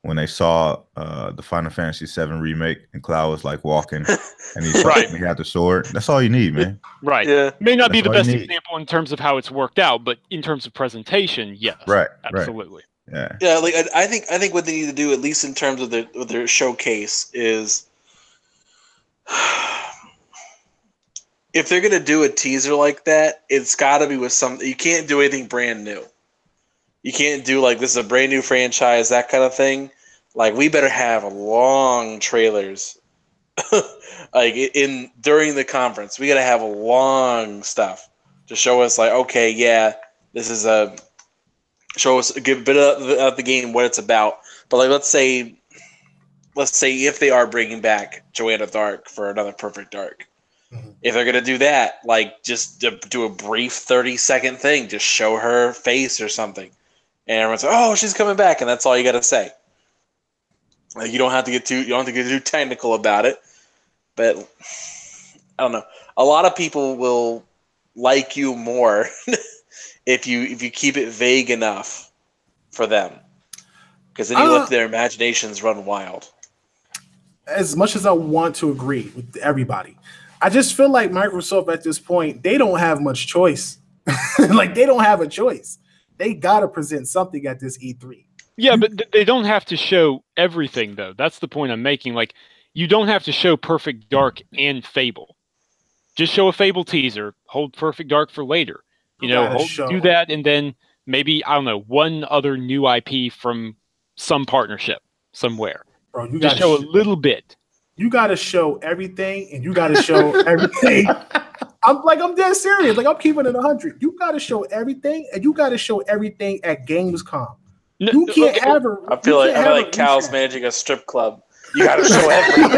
when they saw the Final Fantasy VII remake, and Cloud was like walking, and he had the sword? That's all you need, man. Right. Yeah. May not be the best example in terms of how it's worked out, but in terms of presentation, yes. Right. Absolutely. Right. Yeah. Like I think what they need to do, at least in terms of their showcase, is if they're gonna do a teaser like that, it's got to be with something. You can't do anything brand new. You can't do like, this is a brand new franchise, that kind of thing. Like, we better have long trailers. Like during the conference, we gotta have long stuff to show us like, okay, yeah, this is give a bit of the game, what it's about. But like, let's say if they are bringing back Joanna Dark for another Perfect Dark, If they're gonna do that, like just do a brief 30-second thing, just show her face or something, and everyone's like, "Oh, she's coming back," and that's all you got to say. Like you don't have to get too technical about it, but I don't know. A lot of people will like you more if you keep it vague enough for them, because then you let their imaginations run wild. As much as I want to agree with everybody, I just feel like Microsoft at this point, they don't have much choice. Like they don't have a choice. They gotta present something at this E3. Yeah, but they don't have to show everything though. That's the point I'm making. Like you don't have to show Perfect Dark and Fable. Just show a Fable teaser. Hold Perfect Dark for later. Do that, and then maybe I don't know one other new IP from some partnership somewhere. Bro, you just show a little bit. You got to show everything, and you got to show everything. I'm dead serious. Like I'm keeping it 100. You got to show everything, and you got to show everything at Gamescom. No, you can't ever. I feel like Cal's managing a strip club. You got to show everything.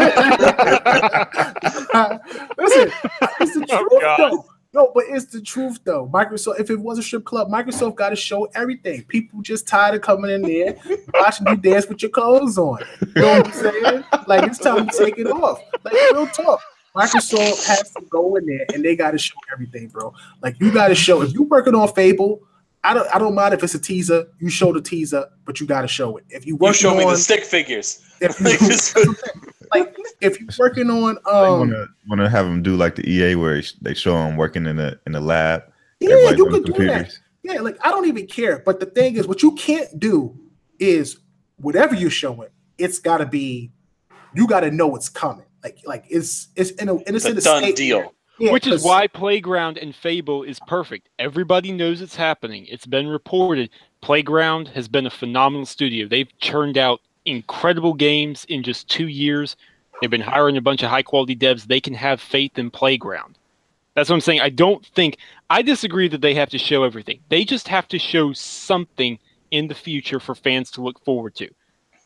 Listen, it's the truth though. No, but it's the truth though. Microsoft, if it was a strip club, Microsoft got to show everything. People just tired of coming in there, watching you dance with your clothes on. You know what I'm saying? Like it's time to take it off. Like real talk. Microsoft has to go in there and they got to show everything, bro. Like you got to show. If you're working on Fable, I don't mind if it's a teaser. You show the teaser, but you got to show it. If you show me the stick figures. If you're working on, want to have them do like the EA where they show them working in the lab. Yeah, you could do that. Yeah, like I don't even care. But the thing is, what you can't do is whatever you're showing, it's got to be. You got to know it's coming. Like it's in a done deal. Yeah, which is why Playground and Fable is perfect. Everybody knows it's happening. It's been reported. Playground has been a phenomenal studio. They've churned out incredible games in just 2 years. They've been hiring a bunch of high-quality devs. They can have faith in Playground. That's what I'm saying. I disagree that they have to show everything. They just have to show something in the future for fans to look forward to.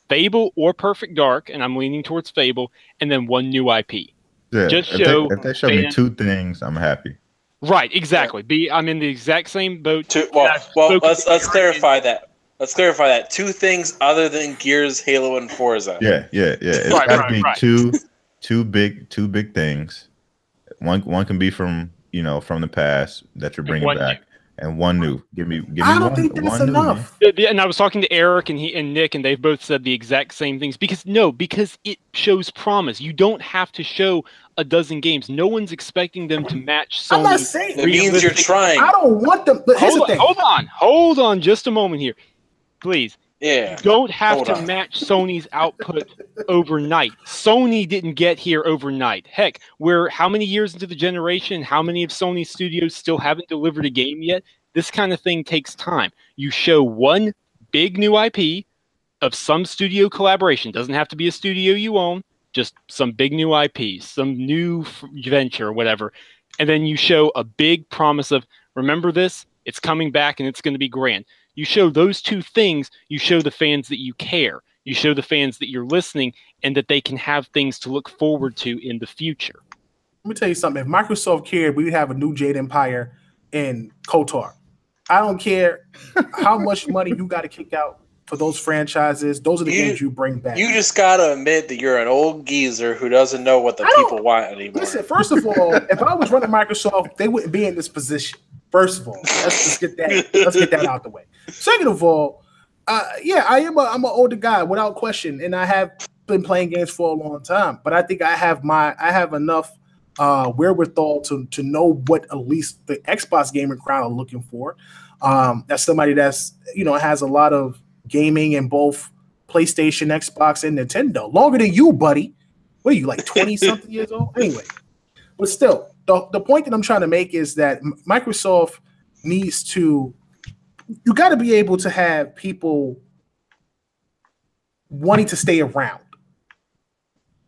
Fable or Perfect Dark, and I'm leaning towards Fable, and then one new IP. Yeah, if they show me 2 things, I'm happy. Right, exactly. I'm in the exact same boat. Let's clarify that. Let's clarify that. 2 things other than Gears, Halo, and Forza. Yeah. It's got to be two big things. One can be from the past that you're bringing back. And one new. Give me. I don't think that's enough. And I was talking to Eric and Nick, and they've both said the exact same things. Because it shows promise. You don't have to show a dozen games. No one's expecting them to match Sony. I'm not saying it means you're trying. I don't want them. But here's the thing. Hold on, just a moment here, please. Yeah. You don't have to match Sony's output overnight. Sony didn't get here overnight. Heck, we're how many years into the generation? How many of Sony's studios still haven't delivered a game yet? This kind of thing takes time. You show one big new IP of some studio collaboration. Doesn't have to be a studio you own. Just some big new IP, some new venture or whatever. And then you show a big promise of, remember this? It's coming back and it's going to be grand. You show those 2 things, you show the fans that you care. You show the fans that you're listening and that they can have things to look forward to in the future. Let me tell you something. If Microsoft cared, we'd have a new Jade Empire in KOTOR. I don't care how much money you got to kick out for those franchises. Those are the games you bring back. You just got to admit that you're an old geezer who doesn't know what the people want anymore. Listen, first of all, if I was running Microsoft, they wouldn't be in this position. First of all, let's get that out the way. Second of all, I'm an older guy without question, and I have been playing games for a long time. But I think I have enough wherewithal to know what at least the Xbox gaming crowd are looking for. That's somebody that's has a lot of gaming in both PlayStation, Xbox, and Nintendo. Longer than you, buddy. What are you, like 20-something years old? Anyway, but still. The point that I'm trying to make is that Microsoft needs to – you got to be able to have people wanting to stay around.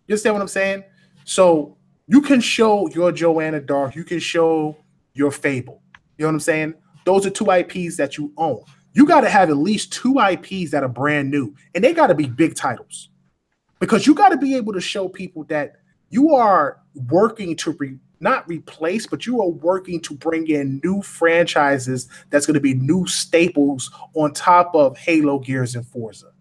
You understand what I'm saying? So you can show your Joanna Dark. You can show your Fable. You know what I'm saying? Those are 2 IPs that you own. You got to have at least 2 IPs that are brand new, and they got to be big titles because you got to be able to show people that you are working to not replace, but you are working to bring in new franchises that's going to be new staples on top of Halo, Gears, and Forza.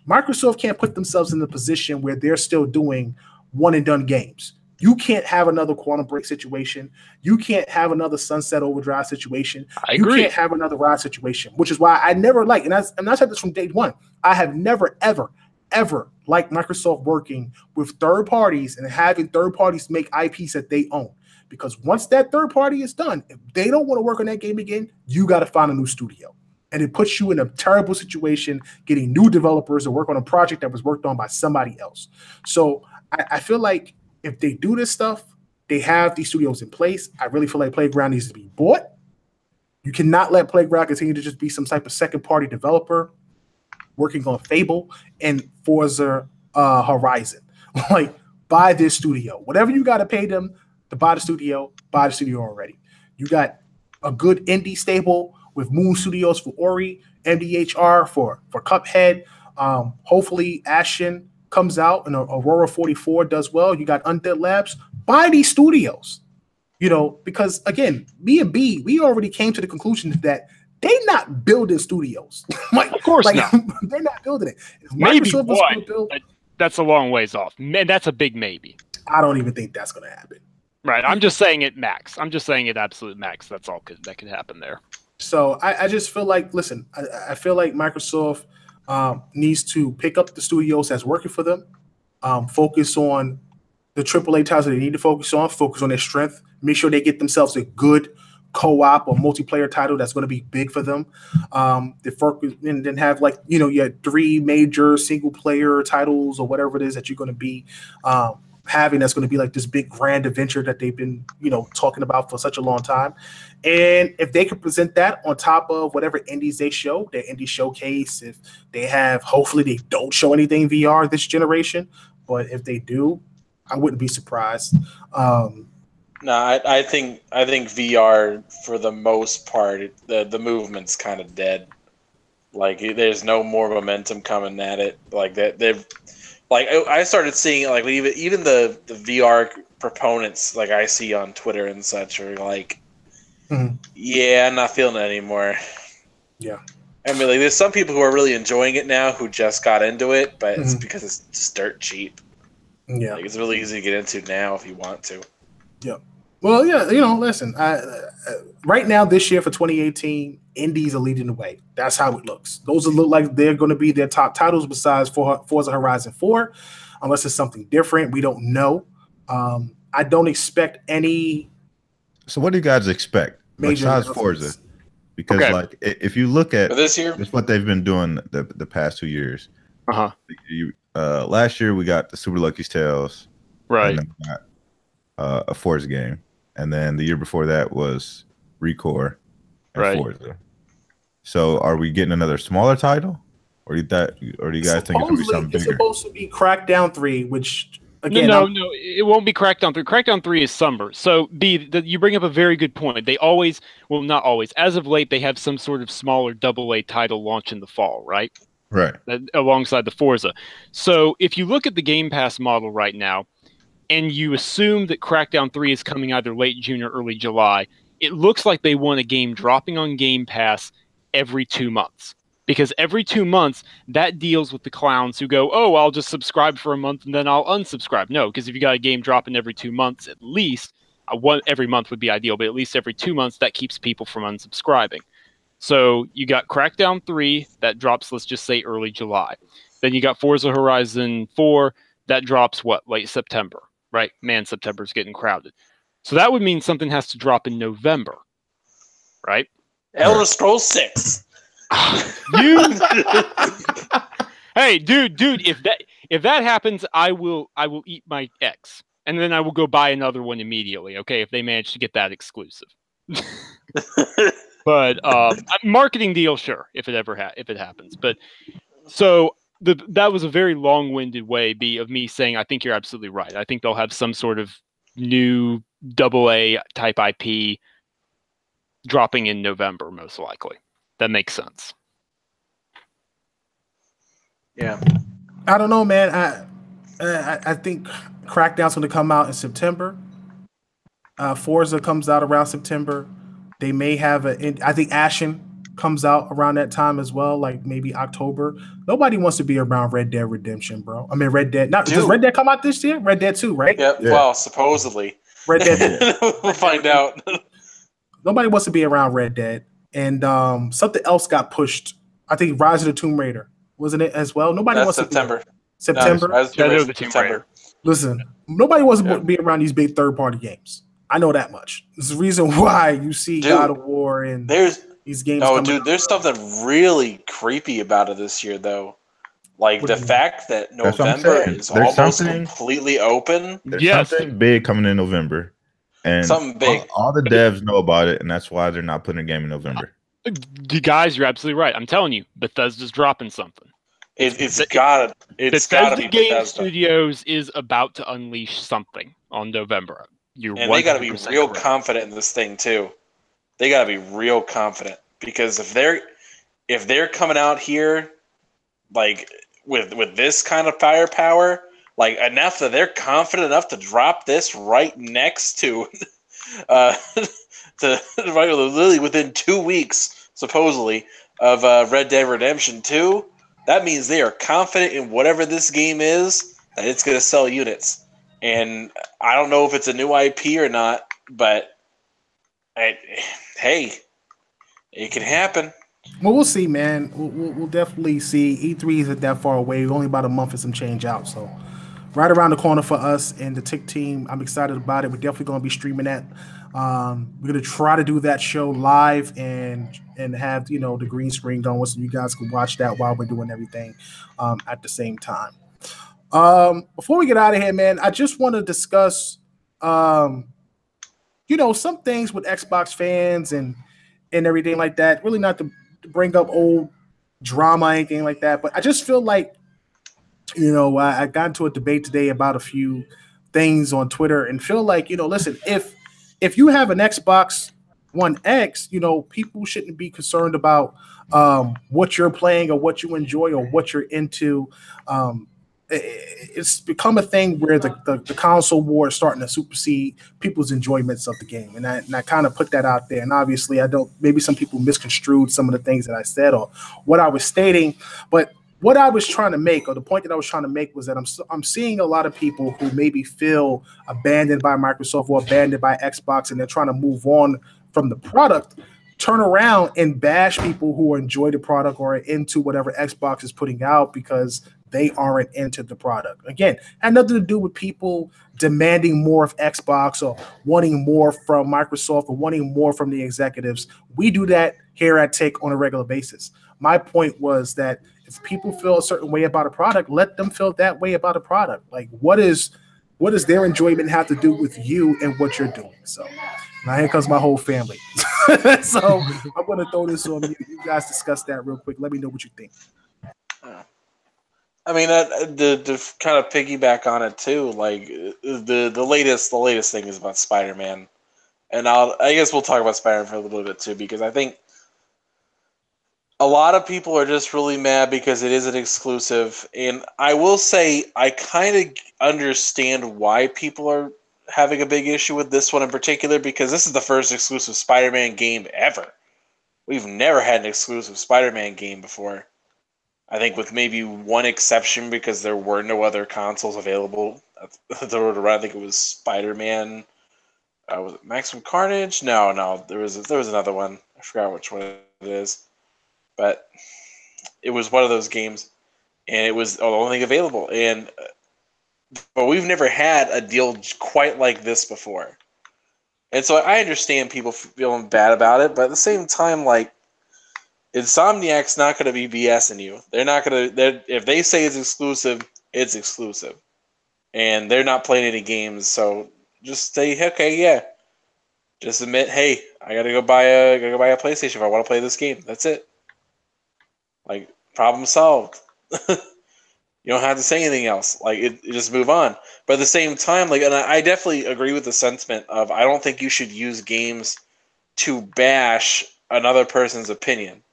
Microsoft can't put themselves in the position where they're still doing one and done games. You can't have another Quantum Break situation. You can't have another Sunset Overdrive situation. I agree. You can't have another Ride situation, which is why I never like, and I said this from day one, I have never, ever liked Microsoft working with third parties and having third parties make IPs that they own. Because once that third party is done, if they don't want to work on that game again, you got to find a new studio. And it puts you in a terrible situation getting new developers to work on a project that was worked on by somebody else. So I feel like if they do this stuff, they have these studios in place. I really feel like Playground needs to be bought. You cannot let Playground continue to just be some type of second-party developer working on Fable and Forza Horizon. Like, buy this studio. Whatever you got to pay them to buy the studio already. You got a good indie stable with Moon Studios for Ori, MDHR for Cuphead. Hopefully Ashen comes out and Aurora 44 does well. You got Undead Labs. Buy these studios. Because again, me and B, we already came to the conclusion that they're not building studios. Of course not. They're not building it. If Maybe Microsoft was going to build, that's a long ways off. Man, that's a big maybe. I don't even think that's going to happen. Right. I'm just saying it max. I'm just saying it absolute max. That's all that could happen there. So I just feel like, listen, I feel like Microsoft needs to pick up the studios that's working for them, focus on the AAA titles that they need to focus on their strength, make sure they get themselves a good co-op or multiplayer title that's going to be big for them. They focus and then have you had 3 major single player titles or whatever it is that you're going to be having that's going to be like this big grand adventure that they've been talking about for such a long time. And if they can present that on top of whatever indies they show, their indie showcase, if they have, hopefully they don't show anything VR this generation, but if they do, I wouldn't be surprised. No, I think VR for the most part, the movement's kind of dead. Like there's no more momentum coming at it. Like that they've I started seeing like even the VR proponents like I see on Twitter and such are like, yeah, I'm not feeling it anymore. Yeah. I mean, like, there's some people who are really enjoying it now who just got into it, but it's because it's just dirt cheap. Yeah. Like, it's really easy to get into now if you want to. Yeah. Well, yeah, listen, right now this year for 2018, indies are leading the way. That's how it looks. Those look like they're going to be their top titles besides Forza Horizon 4, unless it's something different. We don't know. I don't expect any. So what do you guys expect besides Forza? Because if you look at this year, it's what they've been doing the past 2 years. Last year we got the Super Lucky's Tales, right? And then we got a Forza game, and then the year before that was Recore and Forza. So are we getting another smaller title, or do you guys think it's gonna be something bigger? It's supposed to be Crackdown 3, which. Again, no, it won't be Crackdown 3. Crackdown 3 is summer. So, you bring up a very good point. They always, well, not always, as of late, they have some sort of smaller AA title launch in the fall, right? Right. Alongside the Forza. So, if you look at the Game Pass model right now, and you assume that Crackdown 3 is coming either late June or early July, it looks like they want a game dropping on Game Pass every 2 months. Because every 2 months, that deals with the clowns who go, oh, I'll just subscribe for a month and then I'll unsubscribe. No, because if you got a game dropping every 2 months, at least, every month would be ideal, but at least every 2 months, that keeps people from unsubscribing. So you got Crackdown 3, that drops, let's just say, early July. Then you got Forza Horizon 4, that drops, late September, right? Man, September's getting crowded. So that would mean something has to drop in November, right? Elder Scrolls 6. Hey, dude, if that happens, I will eat my ex, and then I will go buy another one immediately. Okay, if they manage to get that exclusive. But marketing deal, sure, if it happens. But so that was a very long-winded way of me saying I think you're absolutely right. I think they'll have some sort of new AA type IP dropping in November, most likely. That makes sense. Yeah. I don't know, man. I think Crackdown's going to come out in September. Forza comes out around September. They may have I think Ashen comes out around that time as well, like maybe October. Nobody wants to be around Red Dead Redemption, bro. I mean, Red Dead. Not does Red Dead come out this year? Red Dead 2, right? Yep. Yeah. Well, supposedly. Red Dead 2. We'll find out. Nobody wants to be around Red Dead. And something else got pushed. I think Rise of the Tomb Raider, wasn't it as well? Nobody That's wants September. to be September. No, Rise of the Tomb Raider is September. Listen, nobody wants to be around these big third-party games. I know that much. It's the reason why you see God of War and these games. No, dude, there's something really creepy about it this year, though. Like the fact that November is almost completely open. There's something big coming in November, and something big. All the devs know about it, and that's why they're not putting a game in November. You guys, you're absolutely right. I'm telling you, Bethesda's dropping something. It's gotta be Bethesda Game Bethesda. Studios is about to unleash something on November. And they gotta be real confident in this thing too. They gotta be real confident because if they're coming out here like with this kind of firepower, like enough that they're confident enough to drop this right next to literally within 2 weeks supposedly of Red Dead Redemption 2, that means they are confident in whatever this game is that it's going to sell units. And I don't know if it's a new IP or not, but hey, it can happen. Well, we'll see, man. We'll definitely see. E3 isn't that far away. We're only about a month and some change out. So right around the corner for us and the Tick team. I'm excited about it. We're definitely going to be streaming that. We're going to try to do that show live and have, the green screen going so you guys can watch that while we're doing everything at the same time. Before we get out of here, man, I just want to discuss, some things with Xbox fans and everything like that. Really not to bring up old drama or anything like that, but I just feel like, I got into a debate today about a few things on Twitter and feel like, listen, if you have an Xbox One X, people shouldn't be concerned about what you're playing or what you enjoy or what you're into. It's become a thing where the console war is starting to supersede people's enjoyments of the game. And I kind of put that out there. And obviously maybe some people misconstrued some of the things that I said or what I was stating, but what I was trying to make, or the point that I was trying to make, was that I'm seeing a lot of people who maybe feel abandoned by Microsoft or abandoned by Xbox, and they're trying to move on from the product, turn around and bash people who enjoy the product or are into whatever Xbox is putting out because they aren't into the product. Again, had nothing to do with people demanding more of Xbox or wanting more from Microsoft or wanting more from the executives. We do that here at Take on a regular basis. My point was that if people feel a certain way about a product, let them feel that way about a product. Like, what does their enjoyment have to do with you and what you're doing? So now here comes my whole family. So I'm going to throw this on you. You guys discuss that real quick. Let me know what you think. I mean, to kind of piggyback on it too, like the latest thing is about Spider-Man, and I guess we'll talk about Spider-Man for a little bit too, because I think a lot of people are just really mad because it is an exclusive, and I will say I kind of understand why people are having a big issue with this one in particular, because this is the first exclusive Spider-Man game ever. We've never had an exclusive Spider-Man game before. I think with maybe one exception because there were no other consoles available. I think it was Spider-Man. Was it Maximum Carnage? No, there was another one. I forgot which one it is. But it was one of those games, and it was the only thing available. But we've never had a deal quite like this before. And so I understand people feeling bad about it, but at the same time, like, Insomniac's not going to be BSing you. They're not going to. If they say it's exclusive, it's exclusive, and they're not playing any games. So just say, okay, yeah. Just admit, hey, I gotta go buy a PlayStation if I want to play this game. That's it. Like, problem solved. You don't have to say anything else. Like, it just move on. But at the same time, like, and I definitely agree with the sentiment of I don't think you should use games to bash another person's opinion.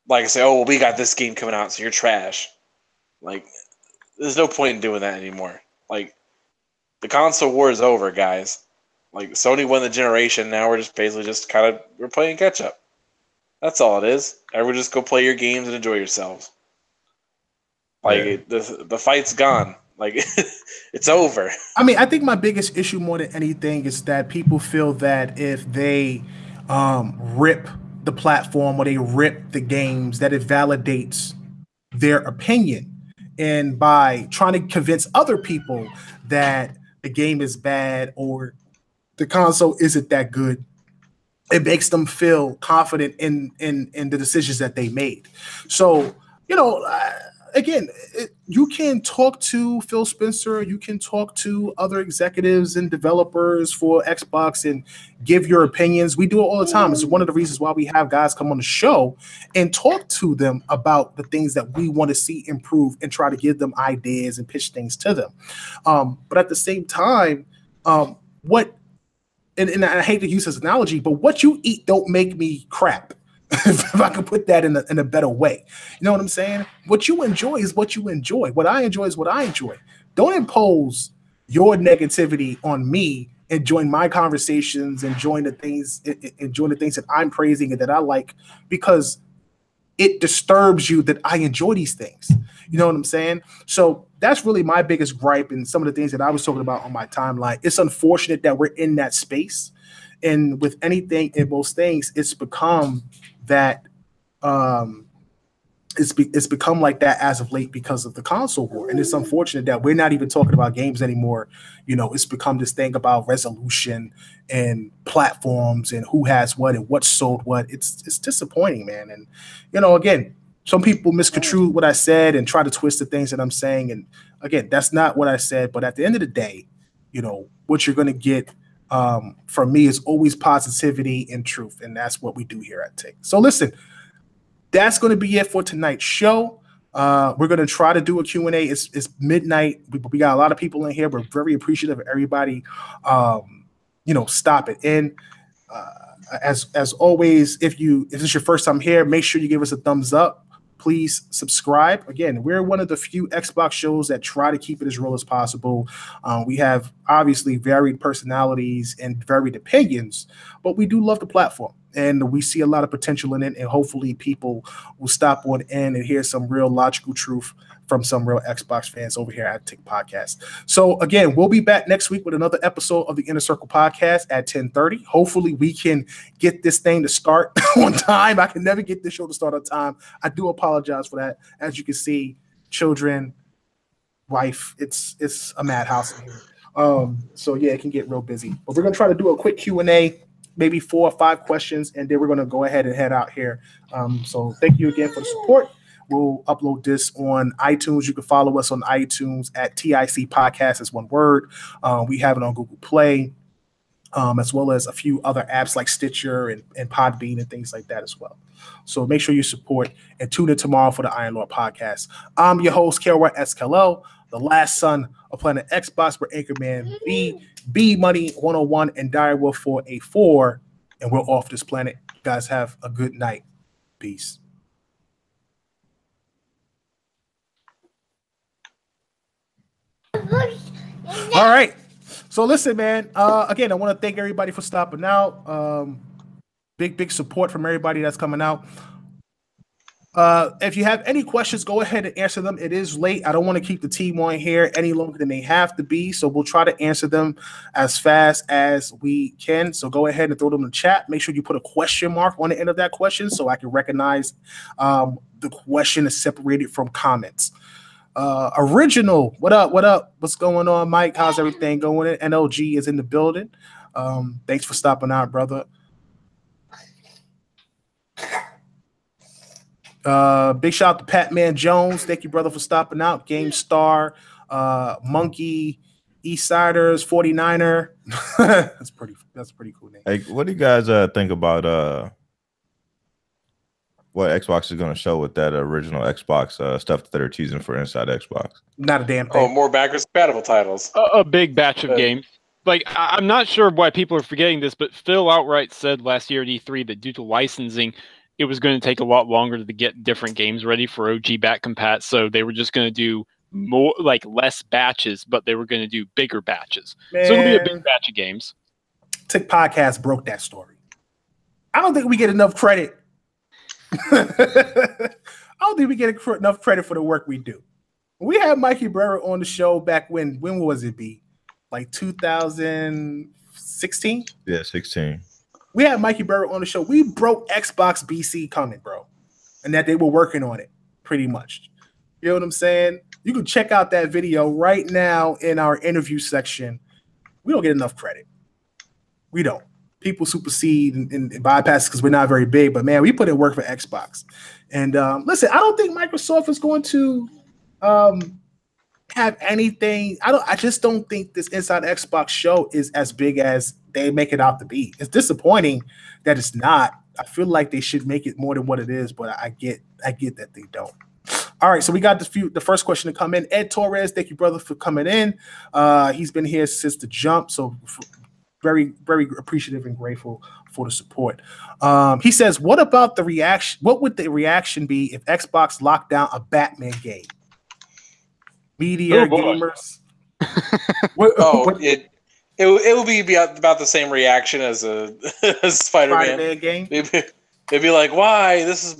Like, say, oh, well, we got this game coming out, so you're trash. Like, there's no point in doing that anymore. Like, the console war is over, guys. Like Sony won the generation. Now we're just basically we're playing catch up. That's all it is. Everyone just go play your games and enjoy yourselves. Like the fight's gone. Like it's over. I mean, I think my biggest issue more than anything is that people feel that if they rip the platform or they rip the games, that it validates their opinion. And by trying to convince other people that the game is bad or the console isn't that good, it makes them feel confident in the decisions that they made. So, again, you can talk to Phil Spencer, you can talk to other executives and developers for Xbox and give your opinions. We do it all the time. It's one of the reasons why we have guys come on the show and talk to them about the things that we want to see improve and try to give them ideas and pitch things to them. But at the same time, and I hate to use this analogy, but what you eat don't make me crap. If I could put that in a better way. You know what I'm saying? What you enjoy is what you enjoy. What I enjoy is what I enjoy. Don't impose your negativity on me and join my conversations and join the things that I'm praising and that I like, because it disturbs you that I enjoy these things. You know what I'm saying? So that's really my biggest gripe and some of the things that I was talking about on my timeline. It's unfortunate that we're in that space. And with anything and most things, it's become that it's become like that as of late because of the console war. And it's unfortunate that we're not even talking about games anymore. It's become this thing about resolution and platforms and who has what and what sold what. It's disappointing, man. And again, some people misconstrue what I said and try to twist the things that I'm saying. And again, that's not what I said. But at the end of the day, what you're going to get from me is always positivity and truth. And that's what we do here at Take. So listen, that's going to be it for tonight's show. We're going to try to do a Q&A. It's midnight. We got a lot of people in here. We're very appreciative of everybody, stopping in. As always, if this is your first time here, make sure you give us a thumbs up. Please subscribe. Again, we're one of the few Xbox shows that try to keep it as real as possible. We have obviously varied personalities and varied opinions, but we do love the platform and we see a lot of potential in it. And hopefully people will stop on in and hear some real logical truth from some real Xbox fans over here at Tick Podcast. So again, we'll be back next week with another episode of the Inner Circle Podcast at 10:30. Hopefully we can get this thing to start on time. I can never get this show to start on time. I do apologize for that. As you can see, children, wife, it's a madhouse in here. So yeah, it can get real busy. But we're gonna try to do a quick Q&A, maybe 4 or 5 questions, and then we're gonna go ahead and head out here. So thank you again for the support. We'll upload this on iTunes. You can follow us on iTunes at TIC Podcast as one word. We have it on Google Play, as well as a few other apps like Stitcher and Podbean and things like that as well. So make sure you support and tune in tomorrow for the Iron Lord Podcast. I'm your host, Kelroy SKLO, the last son of Planet Xbox, where Anchorman B Money 101 and Direwolf 484, and we're off this planet. You guys have a good night. Peace. All right. So listen, man. Again, I want to thank everybody for stopping out. Big support from everybody that's coming out. If you have any questions, go ahead and answer them. It is late. I don't want to keep the team on here any longer than they have to be. So we'll try to answer them as fast as we can. So go ahead and throw them in the chat. Make sure you put a question mark on the end of that question so I can recognize the question is separated from comments. Original, what up? What's going on, Mike? How's everything going? NLG is in the building. Thanks for stopping out, brother. Big shout out to Patman Jones. Thank you, brother, for stopping out. GameStar, Monkey, Eastsiders, 49er. That's a pretty cool name. Hey, what do you guys think about what Xbox is going to show with that original Xbox stuff that they're teasing for Inside Xbox? Not a damn thing. Oh, more backwards compatible titles. A big batch of games. Like, I'm not sure why people are forgetting this, but Phil outright said last year at E3 that due to licensing, it was going to take a lot longer to get different games ready for OG back compat. So they were just going to do less batches, but they were going to do bigger batches. Man. So it'll be a big batch of games. Tick Podcast broke that story. I don't think we get enough credit. I don't think we get enough credit for the work we do. We had Mikey Berra on the show back when was it be? Like 2016? Yeah, 16. We had Mikey Berra on the show. We broke Xbox BC coming, bro. And that they were working on it, pretty much. You know what I'm saying? You can check out that video right now in our interview section. We don't get enough credit. We don't. People supersede and bypass because we're not very big. But, man, we put in work for Xbox. And, listen, I don't think Microsoft is going to have anything. I just don't think this Inside Xbox show is as big as they make it out to be. It's disappointing that it's not. I feel like they should make it more than what it is, but I get that they don't. All right, so we got the first question to come in. Ed Torres, thank you, brother, for coming in. He's been here since the jump, so very, very appreciative and grateful for the support. He says, "What about the reaction? What would the reaction be if Xbox locked down a Batman game? Media gamers." It will be about the same reaction as a Spider-Man game. They'd be like, "Why? This is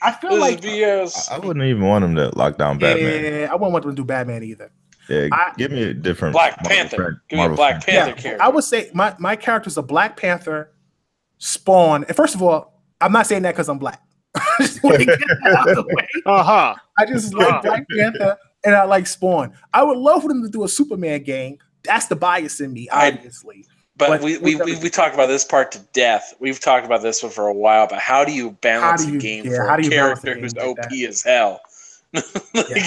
I feel like BS." I wouldn't even want them to lock down Batman. Yeah, I wouldn't want them to do Batman either. Yeah, give me a different Black Panther. Give me a Black Panther character. I would say my character's a Black Panther, Spawn. And first of all, I'm not saying that because I'm black. I just want to get that out of the way. I just like Black Panther and I like Spawn. I would love for them to do a Superman game. That's the bias in me, obviously. But we talked about this part to death. We've talked about this one for a while. But how do you balance a game for a character who's OP as hell? I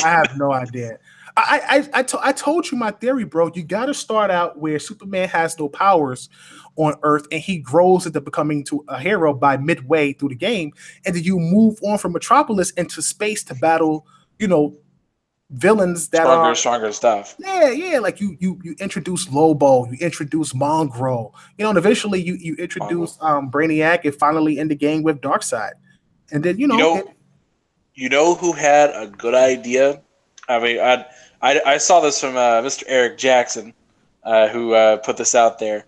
have no idea. I told you my theory, bro. You got to start out where Superman has no powers on Earth, and he grows into becoming a hero by midway through the game, and then you move on from Metropolis into space to battle, villains that are stronger stuff. Yeah. Like you introduce Lobo, you introduce Mongrel, and eventually you introduce Brainiac, and finally end the game with Darkseid, and then you know who had a good idea. I mean, I saw this from Mr. Eric Jackson, who put this out there.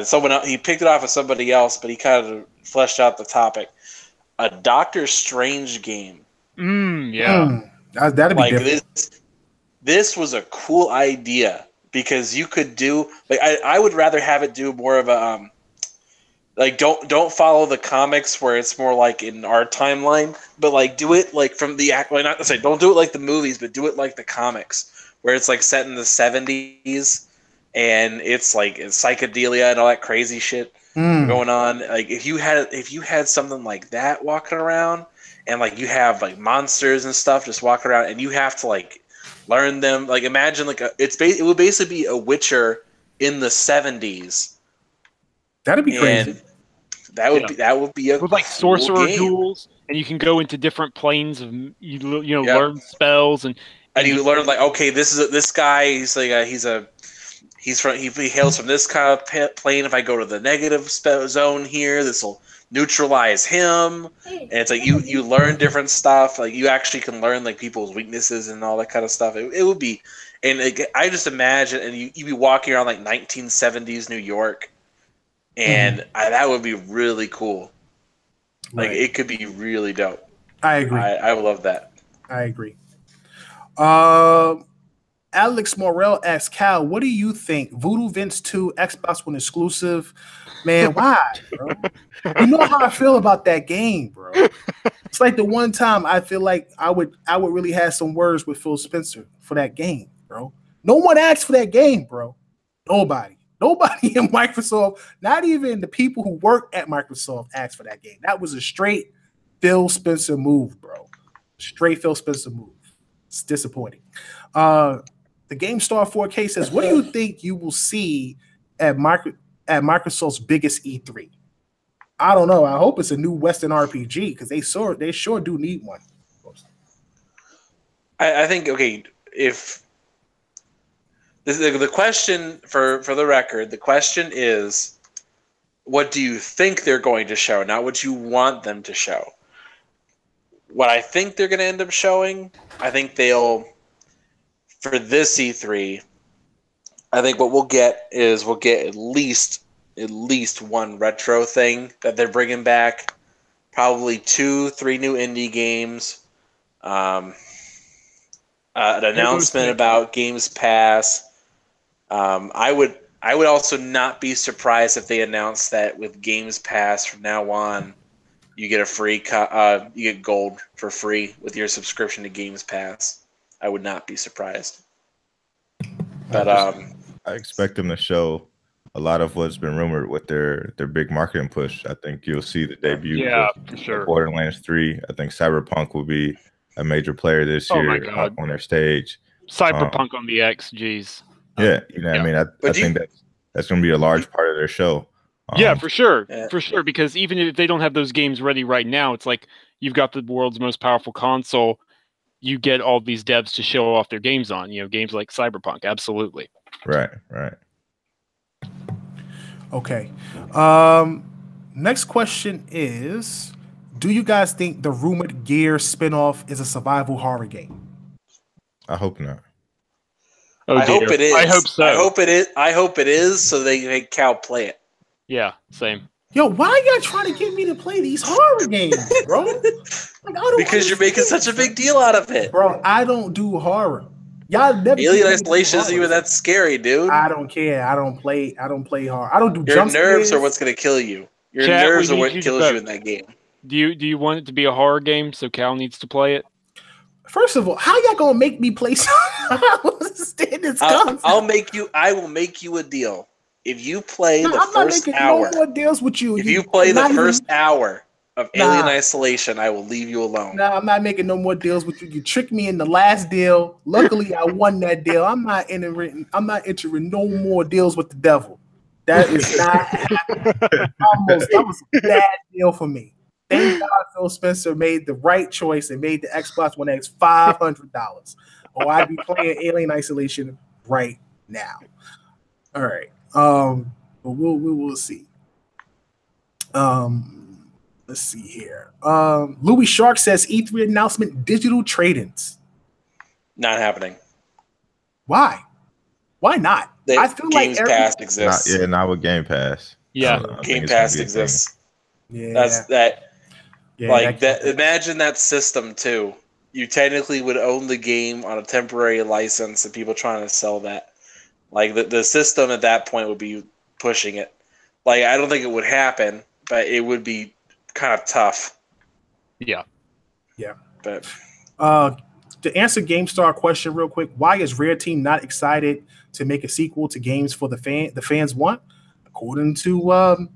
Someone else, he picked it off of somebody else, but he kind of fleshed out the topic. A Doctor Strange game. That'd be like different. This was a cool idea because you could do like I would rather have it do more of a like don't follow the comics where it's more like in our timeline, but like do it like from the not to say don't do it like the movies, but do it like the comics where it's like set in the 70s and it's like psychedelia and all that crazy shit going on. Like if you had something like that walking around. And like you have like monsters and stuff just walking around, and you have to like learn them. Like imagine like it would basically be a Witcher in the 70s. That'd be crazy. And that would be a with like cool sorcerer game. duels, and you can go into different planes of learn spells and you learn like okay, this guy. He's like he hails from this kind of plane. If I go to the negative zone here, this will neutralize him, and it's like you learn different stuff. Like you actually can learn like people's weaknesses and all that kind of stuff. It would be, and I just imagine, and you'd be walking around like 1970s New York, and that would be really cool. Like it could be really dope. I agree. I would love that. I agree. Alex Morel asks, Cal, what do you think? Voodoo Vince 2 Xbox One exclusive? Man, why, bro? You know how I feel about that game, bro. It's like the one time I feel like I would really have some words with Phil Spencer for that game, bro. No one asked for that game, bro. Nobody in Microsoft, not even the people who work at Microsoft asked for that game. That was a straight Phil Spencer move, bro. Straight Phil Spencer move. It's disappointing. The GameStar 4K says, what do you think you will see at Microsoft's biggest E3? I don't know. I hope it's a new Western RPG because they sure do need one. I think if the question for the record, the question is, what do you think they're going to show, not what you want them to show. What I think they're going to end up showing, I think for this E3, I think what we'll get at least at least one retro thing that they're bringing back. Probably 2-3 new indie games. An announcement about Games Pass. I would also not be surprised if they announced that with Games Pass from now on, you get a free you get gold for free with your subscription to Games Pass. I would not be surprised. But I expect them to show a lot of what's been rumored with their big marketing push. I think you'll see the debut for sure. of Borderlands 3. I think Cyberpunk will be a major player this year on their stage. Cyberpunk on the X, geez. Yeah, I mean, I think that's going to be a large part of their show. Yeah, for sure. For sure, because even if they don't have those games ready right now, it's like you've got the world's most powerful console. You get all these devs to show off their games on, games like Cyberpunk. Absolutely. Right. Okay. Next question is, do you guys think the rumored Gear spinoff is a survival horror game? I hope not. I hope it is. I hope so. I hope it is so they make Cal play it. Yeah, same. Yo, why are y'all trying to get me to play these horror games, bro? Because you're making such a big deal out of it. Bro, I don't do horror. Y'all never Alien Isolation isn't even that scary, dude. I don't care. I don't play horror. I don't do Your jump nerves scares. are what's gonna kill you. Your nerves are what kills you in that game. Do you want it to be a horror game so Cal needs to play it? First of all, how y'all gonna make me play something? I don't understand this concept. I will make you a deal. If you play the I'm first not making hour, no more deals with you. If you play the first hour of Alien Isolation, I will leave you alone. Nah, I'm not making no more deals with you. You tricked me in the last deal. Luckily, I won that deal. I'm not entering no more deals with the devil. That is not happening. That was a bad deal for me. Thank God Phil Spencer made the right choice and made the Xbox One X $500. Or I'd be playing Alien Isolation right now. All right. But we'll see. Let's see here. Louis Shark says E3 announcement digital trade-ins. Not happening. Why? Why not? I feel like Games Pass exists. Not with Game Pass. Yeah, Game Pass exists. Yeah, that's that. Yeah, like that. Imagine that system too. You technically would own the game on a temporary license, and people trying to sell that. Like the system at that point would be pushing it. Like I don't think it would happen, but it would be kind of tough. Yeah. But to answer GameStar question real quick, why is Rare Team not excited to make a sequel to games for the fans want? According to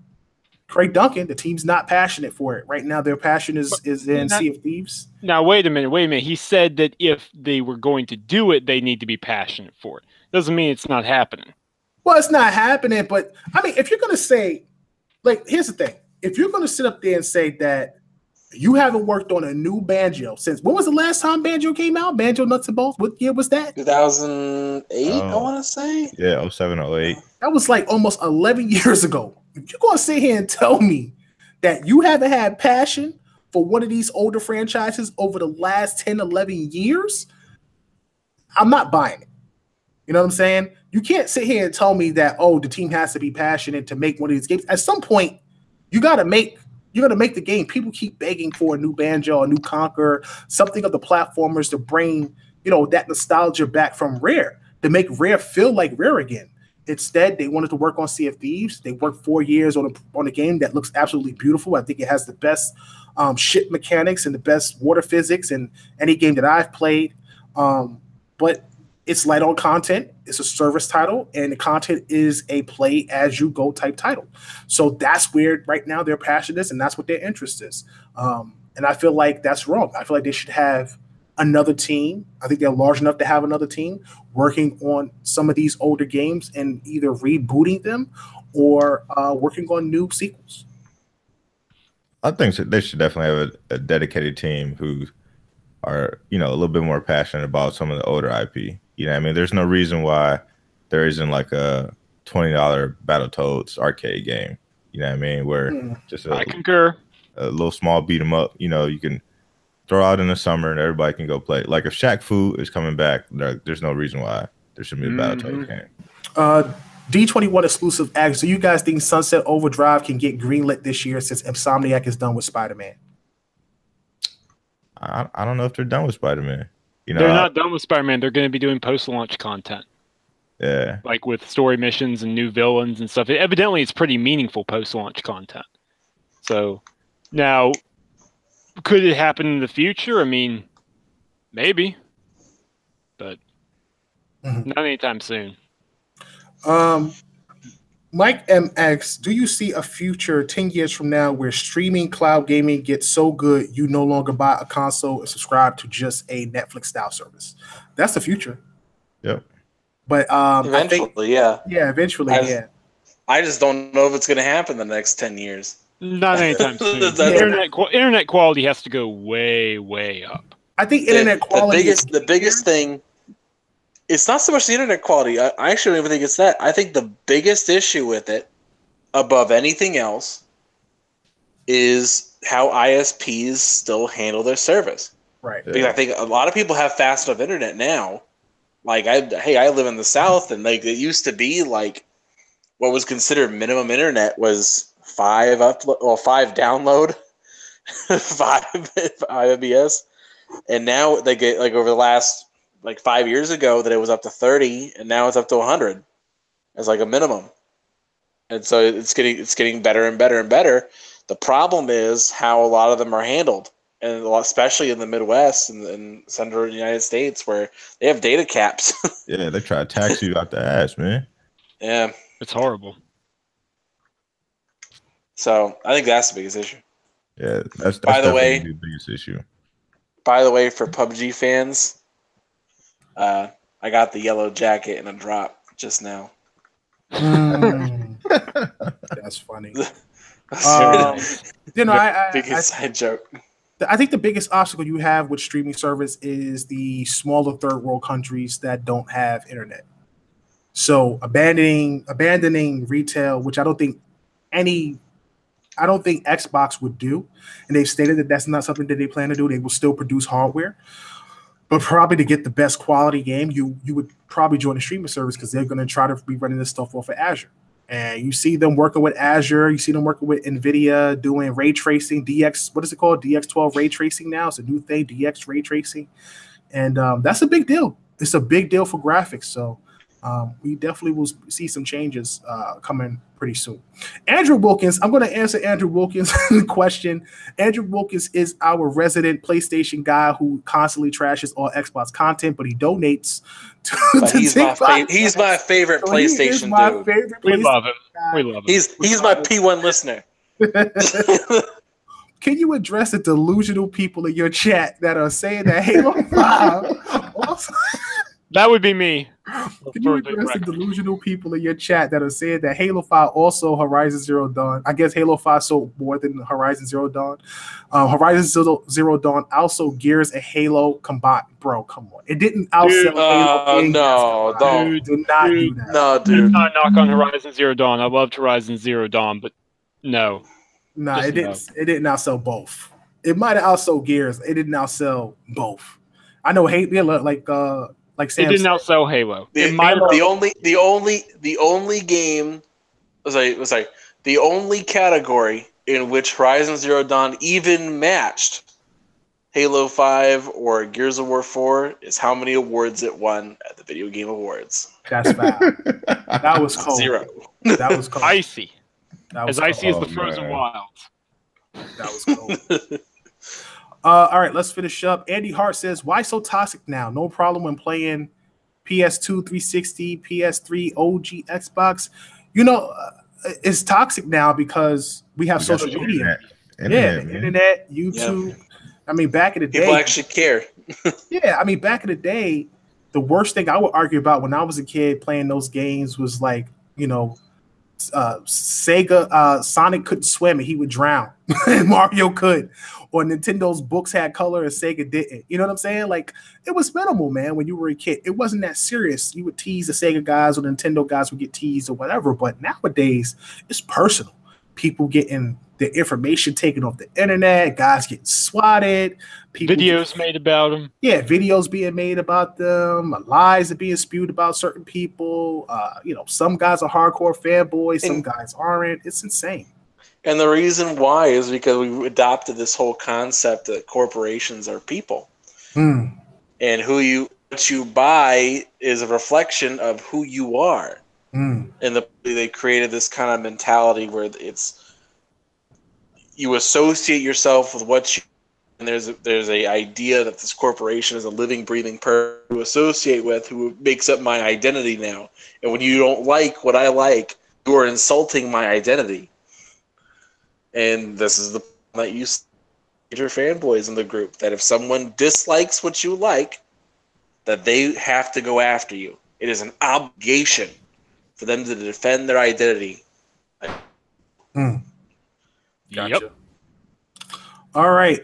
Craig Duncan, the team's not passionate for it. Right now their passion is in Sea of Thieves. Now wait a minute. He said that if they were going to do it, they need to be passionate for it. Doesn't mean it's not happening. Well, it's not happening, but I mean, if you're going to say, like, here's the thing. If you're going to sit up there and say that you haven't worked on a new Banjo since, when was the last time Banjo came out? Banjo Nuts and Bolts? What year was that? 2008, I want to say. Yeah, 07, 08. That was like almost 11 years ago. If you're going to sit here and tell me that you haven't had passion for one of these older franchises over the last 10, 11 years, I'm not buying it. You know what I'm saying? You can't sit here and tell me that, the team has to be passionate to make one of these games. At some point, you're gonna make the game. People keep begging for a new Banjo, a new Conquer, something of the platformers to bring, that nostalgia back from Rare, to make Rare feel like Rare again. Instead, they wanted to work on Sea of Thieves. They worked 4 years on a game that looks absolutely beautiful. I think it has the best ship mechanics and the best water physics in any game that I've played. But it's light on content. It's a service title, and the content is a play-as-you-go type title. So that's where right now their passion is, and that's what their interest is. And I feel like that's wrong. I feel like they should have another team. I think they're large enough to have another team working on some of these older games and either rebooting them or working on new sequels. I think they should definitely have a dedicated team who are, a little bit more passionate about some of the older IP. There's no reason why there isn't like a $20 Battletoads arcade game. Where just I concur. A little small beat 'em up. You can throw out in the summer and everybody can go play. Like if Shaq Fu is coming back, there's no reason why there should be a Battletoads game. D21 exclusive act. So you guys think Sunset Overdrive can get greenlit this year since Insomniac is done with Spider-Man? I don't know if they're done with Spider-Man. They're not done with Spider-Man. They're going to be doing post-launch content. Yeah. Like with story missions and new villains and stuff. Evidently, it's pretty meaningful post-launch content. So now, could it happen in the future? I mean, maybe. But not anytime soon. Mike MX, do you see a future 10 years from now where streaming cloud gaming gets so good you no longer buy a console and subscribe to just a Netflix style service? That's the future. Yep. But eventually, yeah. Yeah, eventually, yeah. I just don't know if it's going to happen in the next 10 years. Not anytime soon. Internet quality has to go way, way up. I think internet quality. The biggest thing. It's not so much the internet quality. I actually don't even think it's that. I think the biggest issue with it, above anything else, is how ISPs still handle their service. Right. Because I think a lot of people have fast enough internet now. Like, I live in the South, and like it used to be like what was considered minimum internet was 5 download, 5 Mbps, and now they get like over the last. Like 5 years ago that it was up to 30 and now it's up to 100 as like a minimum. And so it's getting better and better and better. The problem is how a lot of them are handled, and especially in the Midwest and central United States where they have data caps. Yeah, they try to tax you out the ass, man. Yeah. It's horrible. So I think that's the biggest issue. Yeah, that's by the way, the biggest issue. By the way, for PUBG fans, I got the yellow jacket in a drop just now. That's funny. Biggest side joke. I think the biggest obstacle you have with streaming service is the smaller third world countries that don't have internet. So abandoning retail, which I don't think Xbox would do, and they've stated that that's not something that they plan to do. They will still produce hardware. But probably to get the best quality game, you would probably join a streaming service because they're going to try to be running this stuff off of Azure. And you see them working with Azure. You see them working with NVIDIA, doing ray tracing, DX, what is it called? DX12 ray tracing now. It's a new thing, DX ray tracing. And that's a big deal. It's a big deal for graphics. So we definitely will see some changes coming pretty soon. Andrew Wilkins, I'm going to answer Andrew Wilkins' question. Andrew Wilkins is our resident PlayStation guy who constantly trashes all Xbox content, but he donates to he's my favorite PlayStation dude. We love him. We love him. He's my P1 listener. Can you address the delusional people in your chat that are saying that Halo 5 also... That would be me. Can you address the delusional people in your chat that are saying that Halo 5 also Horizon Zero Dawn? I guess Halo 5 sold more than Horizon Zero Dawn. Horizon Zero Dawn also Gears and Halo combined. Bro, come on. It didn't outsell Halo. No, don't. Do not do that. No, dude. Not knock on Horizon Zero Dawn. I loved Horizon Zero Dawn, but no. Nah, it didn't. It didn't outsell both. It might have outsold Gears. It didn't outsell both. I know Halo like Sam it didn't said. outsell Halo. The only category in which Horizon Zero Dawn even matched Halo 5 or Gears of War 4 is how many awards it won at the Video Game Awards. That's foul. That was cold. 0. That was cold. Icy. That was icy as the man. frozen wilds. That was cold. All right, let's finish up. Andy Hart says, why so toxic now? No problem when playing PS2, 360, PS3, OG, Xbox. It's toxic now because we have social media. Internet, YouTube. Yep. I mean, back in the day. People actually care. Yeah, I mean, back in the day, the worst thing I would argue about when I was a kid playing those games was like, Sega, Sonic couldn't swim and he would drown. Mario could. Or Nintendo's books had color and Sega didn't. You know what I'm saying? Like, it was minimal, man, when you were a kid. It wasn't that serious. You would tease the Sega guys or Nintendo guys would get teased or whatever. But nowadays, it's personal. people getting their information taken off the internet, guys getting swatted, Videos made about them. Yeah, videos being made about them, lies are being spewed about certain people. Some guys are hardcore fanboys, some guys aren't. It's insane. And the reason why is because we adopted this whole concept that corporations are people. Mm. And what you buy is a reflection of who you are. Mm. And they created this kind of mentality where you associate yourself with what you, and there's a idea that this corporation is a living, breathing person to associate with, who makes up my identity now. And when you don't like what I like, you are insulting my identity. And this is the that you major fanboys in the group, that if someone dislikes what you like, that they have to go after you. It is an obligation for them to defend their identity. Mm. Gotcha. Yep. All right.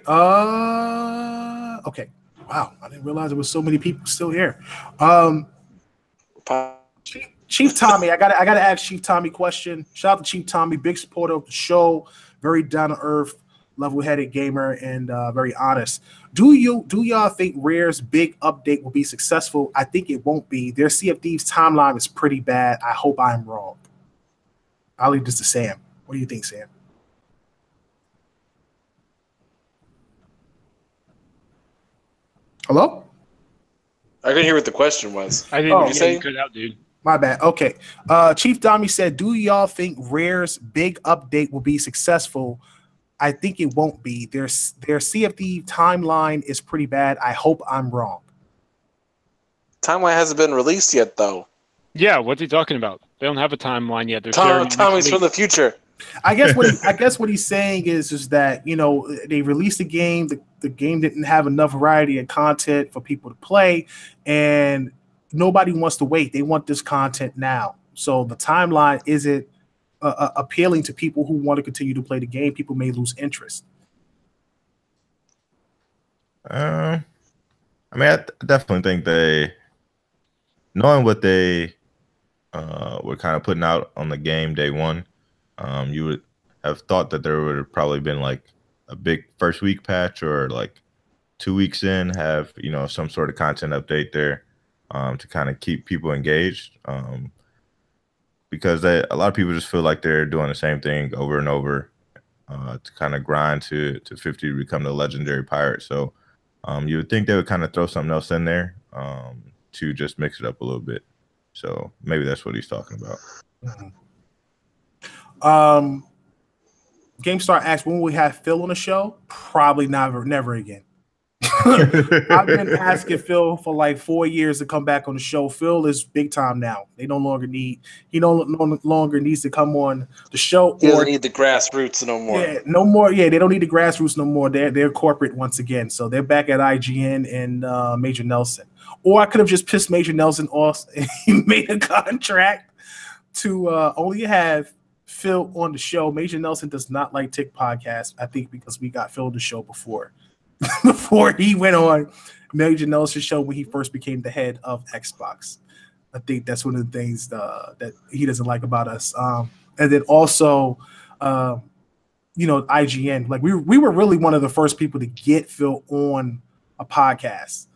Okay. Wow. I didn't realize there was so many people still here. Chief Tommy, I gotta ask Chief Tommy a question. Shout out to Chief Tommy, big supporter of the show, very down to earth, level-headed gamer, and very honest. Do y'all think Rare's big update will be successful? I think it won't be. Their Sea of Thieves timeline is pretty bad. I hope I'm wrong. I'll leave this to Sam. What do you think, Sam? Hello? I couldn't hear what the question was. I didn't say you cut out, dude. My bad. Okay. Chief Dommy said, do y'all think Rare's big update will be successful? I think it won't be. Their CFD timeline is pretty bad. I hope I'm wrong. Timeline hasn't been released yet, though. Yeah, what's he talking about? They don't have a timeline yet. Tommy's from the future. I guess what he's saying is that, they released the game. The game didn't have enough variety and content for people to play, and nobody wants to wait. They want this content now. So the timeline isn't appealing to people who want to continue to play the game. People may lose interest. I definitely think knowing what they were kind of putting out on the game day one, you would have thought that there would have probably been like a big first week patch, or like 2 weeks in, have some sort of content update there to kind of keep people engaged, because a lot of people just feel like they're doing the same thing over and over to kind of grind to 50 to become the legendary pirate. So you would think they would kind of throw something else in there to just mix it up a little bit. So maybe that's what he's talking about. Mm-hmm. GameStar asked, when will we have Phil on the show? Probably never again. I've been asking Phil for like 4 years to come back on the show. Phil is big time now. He no longer needs to come on the show. He doesn't need the grassroots no more. Yeah, no more. Yeah, they don't need the grassroots no more. They're corporate once again. So they're back at IGN and Major Nelson. Or I could have just pissed Major Nelson off and he made a contract to only have Phil on the show. Major Nelson does not like Tick Podcast, I think, because we got Phil on the show before he went on Major Nelson's show when he first became the head of Xbox. I think that's one of the things that he doesn't like about us. And then also, IGN. Like we were really one of the first people to get Phil on a podcast,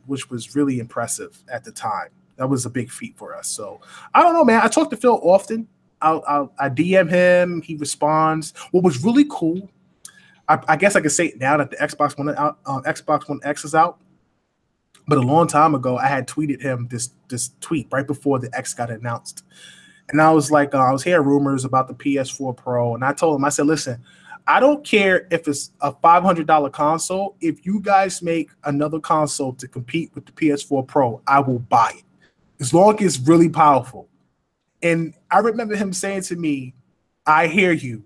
which was really impressive at the time. That was a big feat for us. So I don't know, man. I talk to Phil often. I DM him. He responds. What was really cool, I guess I could say it now that the Xbox One X is out. But a long time ago, I had tweeted him this tweet right before the X got announced, and I was like, I was hearing rumors about the PS4 Pro, and I told him, I said, listen, I don't care if it's a $500 console. If you guys make another console to compete with the PS4 Pro, I will buy it, as long as it's really powerful. And I remember him saying to me, I hear you.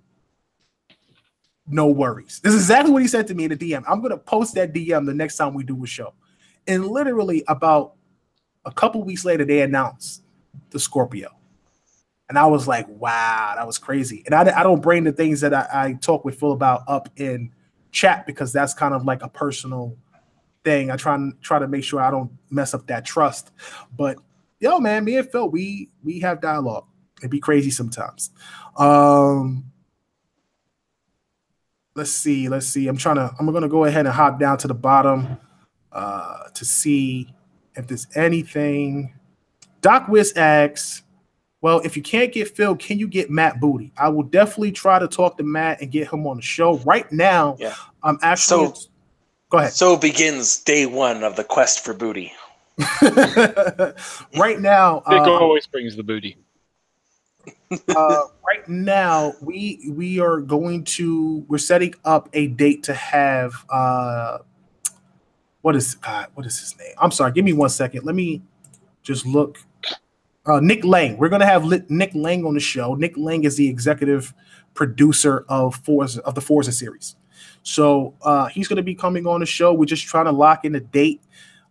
No worries. This is exactly what he said to me in the DM. I'm going to post that DM the next time we do a show. And literally about a couple weeks later, they announced the Scorpio. And I was like, wow, that was crazy. And I don't bring the things that I talk with Phil about up in chat, because that's kind of like a personal thing. I try to make sure I don't mess up that trust. But me and Phil, we have dialogue. It'd be crazy sometimes. let's see. I'm gonna go ahead and hop down to the bottom to see if there's anything. Doc Wiz asks, well, if you can't get Phil, can you get Matt Booty? I will definitely try to talk to Matt and get him on the show. Right now, Yeah. I'm actually go ahead. So begins day one of the quest for booty. Right now, Vic always brings the booty. right now, we're setting up a date to have what is his name? I'm sorry, give me 1 second. Let me just look. Nick Lang. We're gonna have Nick Lang on the show. Nick Lang is the executive producer of the Forza series. So he's gonna be coming on the show. We're just trying to lock in a date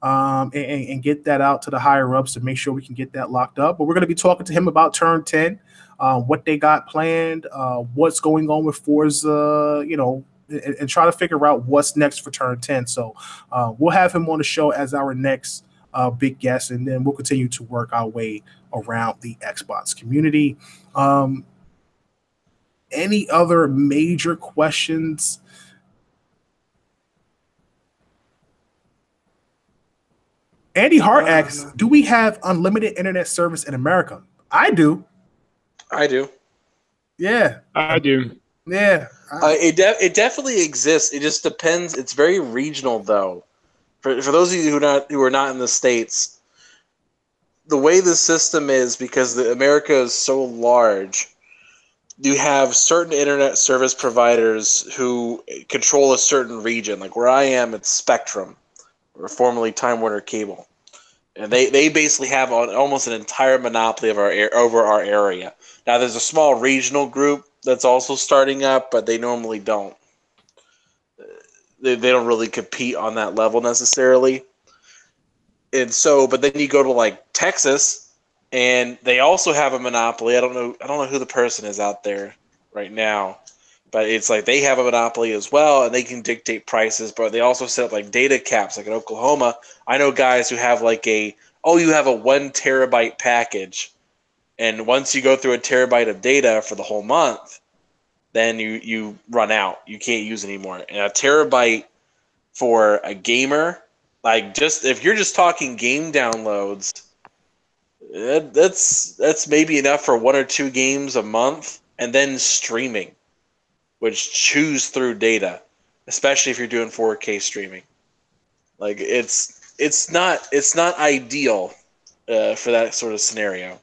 and get that out to the higher ups to make sure we can get that locked up. But we're gonna be talking to him about Turn 10, what they got planned, what's going on with Forza, and try to figure out what's next for Turn 10. So we'll have him on the show as our next big guest, and then we'll continue to work our way around the Xbox community. Any other major questions? Andy Hart asks, do we have unlimited internet service in America? I do. Yeah. I do. Yeah. It definitely exists. It just depends. It's very regional, though. For those of you who are not in the States, the way the system is, because America is so large, you have certain internet service providers who control a certain region. Like where I am, it's Spectrum, or formerly Time Warner Cable. And they basically have almost an entire monopoly of over our area. Now, there's a small regional group that's also starting up, but they normally don't. They don't really compete on that level necessarily. And so, but then you go to like Texas, and they also have a monopoly. I don't know who the person is out there right now, but it's like they have a monopoly as well, and they can dictate prices. But they also set up like data caps, like in Oklahoma. I know guys who have like you have a 1 terabyte package, and once you go through a terabyte of data for the whole month, then you run out. You can't use anymore. And a terabyte for a gamer, like if you're just talking game downloads, that's maybe enough for 1 or 2 games a month, and then streaming, which chews through data, especially if you're doing 4K streaming. Like it's not ideal for that sort of scenario.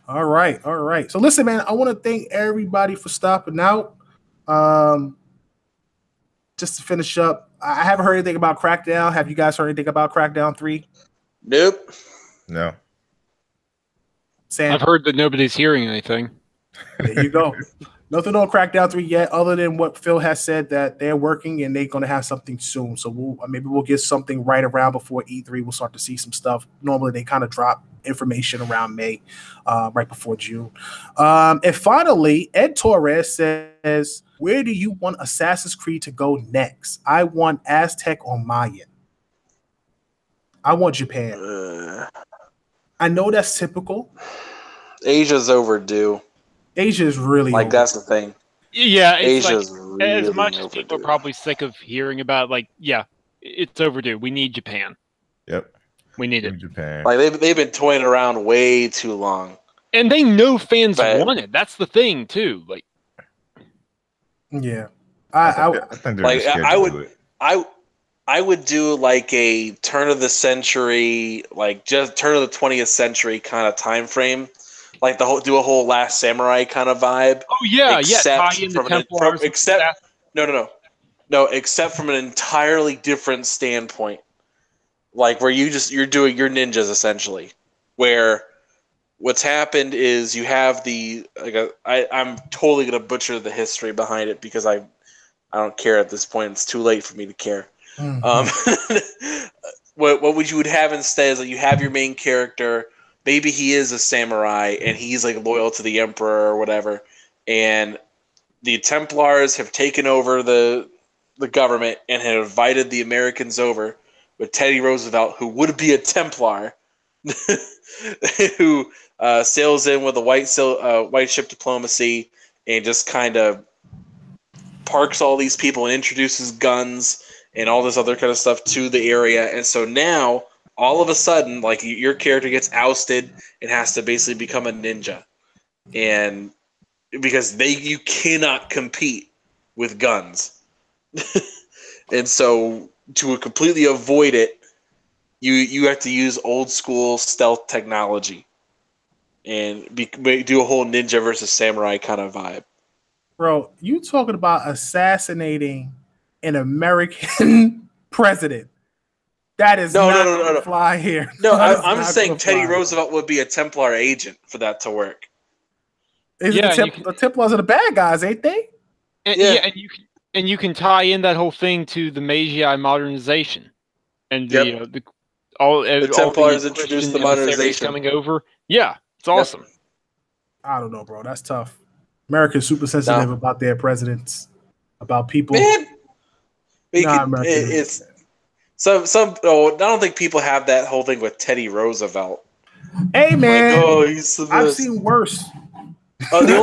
All right. So listen, man, I want to thank everybody for stopping out. Just to finish up, I haven't heard anything about Crackdown. Have you guys heard anything about Crackdown 3? Nope. No. Sam? I've heard that nobody's hearing anything. There you go. Nothing on Crackdown 3 yet, other than what Phil has said that they're working and they're going to have something soon. So we'll get something right around before E3. We'll start to see some stuff. Normally, they kind of drop information around May, right before June. And finally, Ed Torres says, where do you want Assassin's Creed to go next? I want Aztec or Mayan. I want Japan. I know that's typical. Asia's overdue. Asia is really like overdue. That's the thing. Yeah, it's Asia's like, really as much as overdue. people are probably sick of hearing about, like, yeah, it's overdue. We need Japan. Yep. We need it. Japan. Like they've been toying around way too long, and they know fans but, want it. That's the thing too. Like, yeah, I think they're like scared I to would do it. I would do like a turn of the century, like just turn of the 20th century kind of time frame, like do a whole Last Samurai kind of vibe. oh yeah, except tie in the from Templars. except from an entirely different standpoint, like where you're doing your ninjas essentially, where what's happened is you have I'm totally gonna butcher the history behind it because I don't care at this point. It's too late for me to care. Mm-hmm. What you would have instead is that you have your main character. Maybe he is a samurai and he's like loyal to the emperor or whatever. And the Templars have taken over the government and have invited the Americans over with Teddy Roosevelt, who would be a Templar, who sails in with a white ship diplomacy and just kind of parks all these people and introduces guns and all this other kind of stuff to the area. And so now, all of a sudden, like your character gets ousted and has to basically become a ninja, and because you cannot compete with guns, and so to completely avoid it, you have to use old school stealth technology and do a whole ninja versus samurai kind of vibe. Bro, you talking about assassinating an American president? That is not fly here. No, I'm just saying Teddy Roosevelt would be a Templar agent for that to work. The Templars are the bad guys, ain't they? And you can tie in that whole thing to the Meiji modernization and the Templars introduced the modernization coming over. Yeah, it's awesome. Yep. I don't know, bro. That's tough. America's super sensitive about their presidents, about people. Man, it's some. I don't think people have that whole thing with Teddy Roosevelt. Hey, man, I've seen worse. The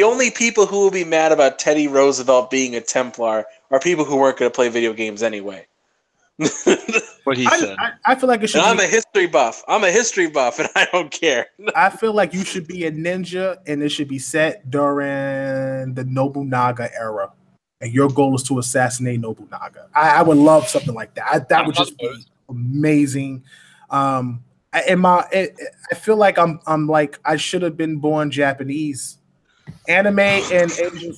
only people who will be mad about Teddy Roosevelt being a Templar are people who weren't going to play video games anyway. What he said. I feel like it should. I'm a history buff, and I don't care. I feel like you should be a ninja, and it should be set during the Nobunaga era, and your goal is to assassinate Nobunaga. I would love something like that. That would just be amazing. I feel like I'm like I should have been born Japanese. Anime and Asian.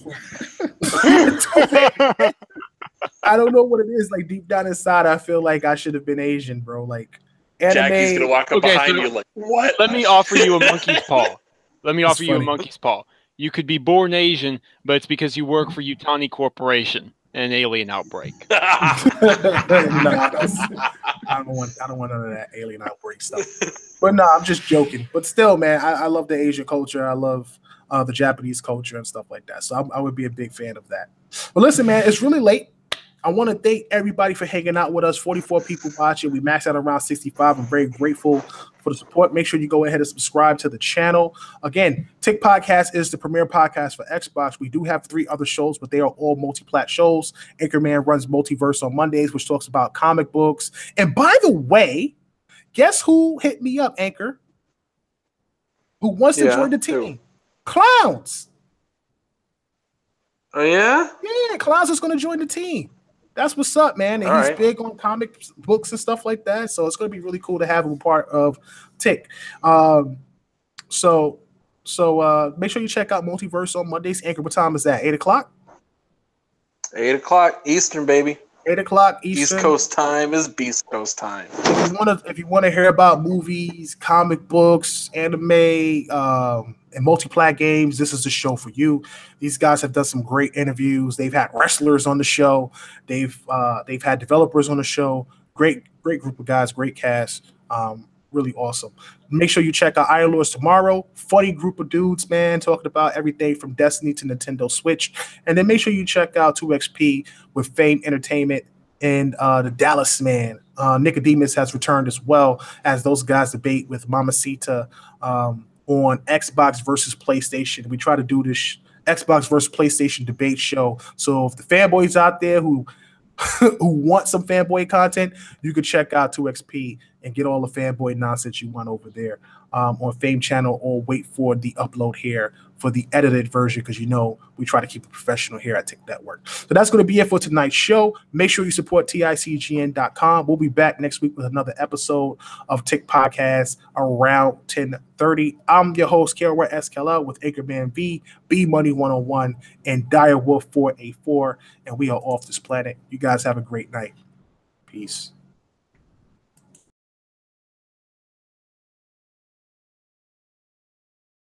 I don't know what it is. Like deep down inside, I feel like I should have been Asian, bro. Like anime. Jackie's gonna walk up behind you like, what? Let me offer you a monkey's paw. A monkey's paw. You could be born Asian, but it's because you work for Yutani Corporation and an alien outbreak. No, I don't want none of that alien outbreak stuff. But no, I'm just joking. But still, man, I love the Asian culture. I love the Japanese culture and stuff like that. So I would be a big fan of that. But listen, man, it's really late. I want to thank everybody for hanging out with us. 44 people watching. We maxed out around 65. I'm very grateful for the support. Make sure you go ahead and subscribe to the channel. Again, Tick Podcast is the premier podcast for Xbox. We do have 3 other shows, but they are all multi-plat shows. Anchorman runs Multiverse on Mondays, which talks about comic books. And by the way, guess who hit me up, Anchor? Who wants to join the team? Clowns. Oh, yeah? Yeah, Clowns is going to join the team. That's what's up, man. And he's big on comic books and stuff like that. So it's going to be really cool to have him a part of Tick. So make sure you check out Multiverse on Mondays. Anchor, what time is that? 8 o'clock? 8 o'clock Eastern, baby. 8 o'clock Eastern. East Coast time is Beast Coast time. If you want to hear about movies, comic books, anime, and multi-plat games, this is the show for you. These guys have done some great interviews. They've had wrestlers on the show. They've had developers on the show. Great group of guys, great cast. Really awesome. Make sure you check out Iron Lords tomorrow. Funny group of dudes, man, talking about everything from Destiny to Nintendo Switch. And then make sure you check out 2XP with Fame Entertainment and the Dallas Man. Nicodemus has returned as well as those guys debate with Mamacita on Xbox versus PlayStation. We try to do this Xbox versus PlayStation debate show. So if the fanboys out there who want some fanboy content, you can check out 2XP and get all the fanboy nonsense you want over there on Fame Channel, or wait for the upload here for the edited version, because we try to keep it professional here at Tick Network. So that's going to be it for tonight's show. Make sure you support TICGN.com. We'll be back next week with another episode of Tick Podcast around 10:30. I'm your host, Kelroy SKL, with Anchorman V, B Money 101, and Dire Wolf 484, and we are off this planet. You guys have a great night. Peace.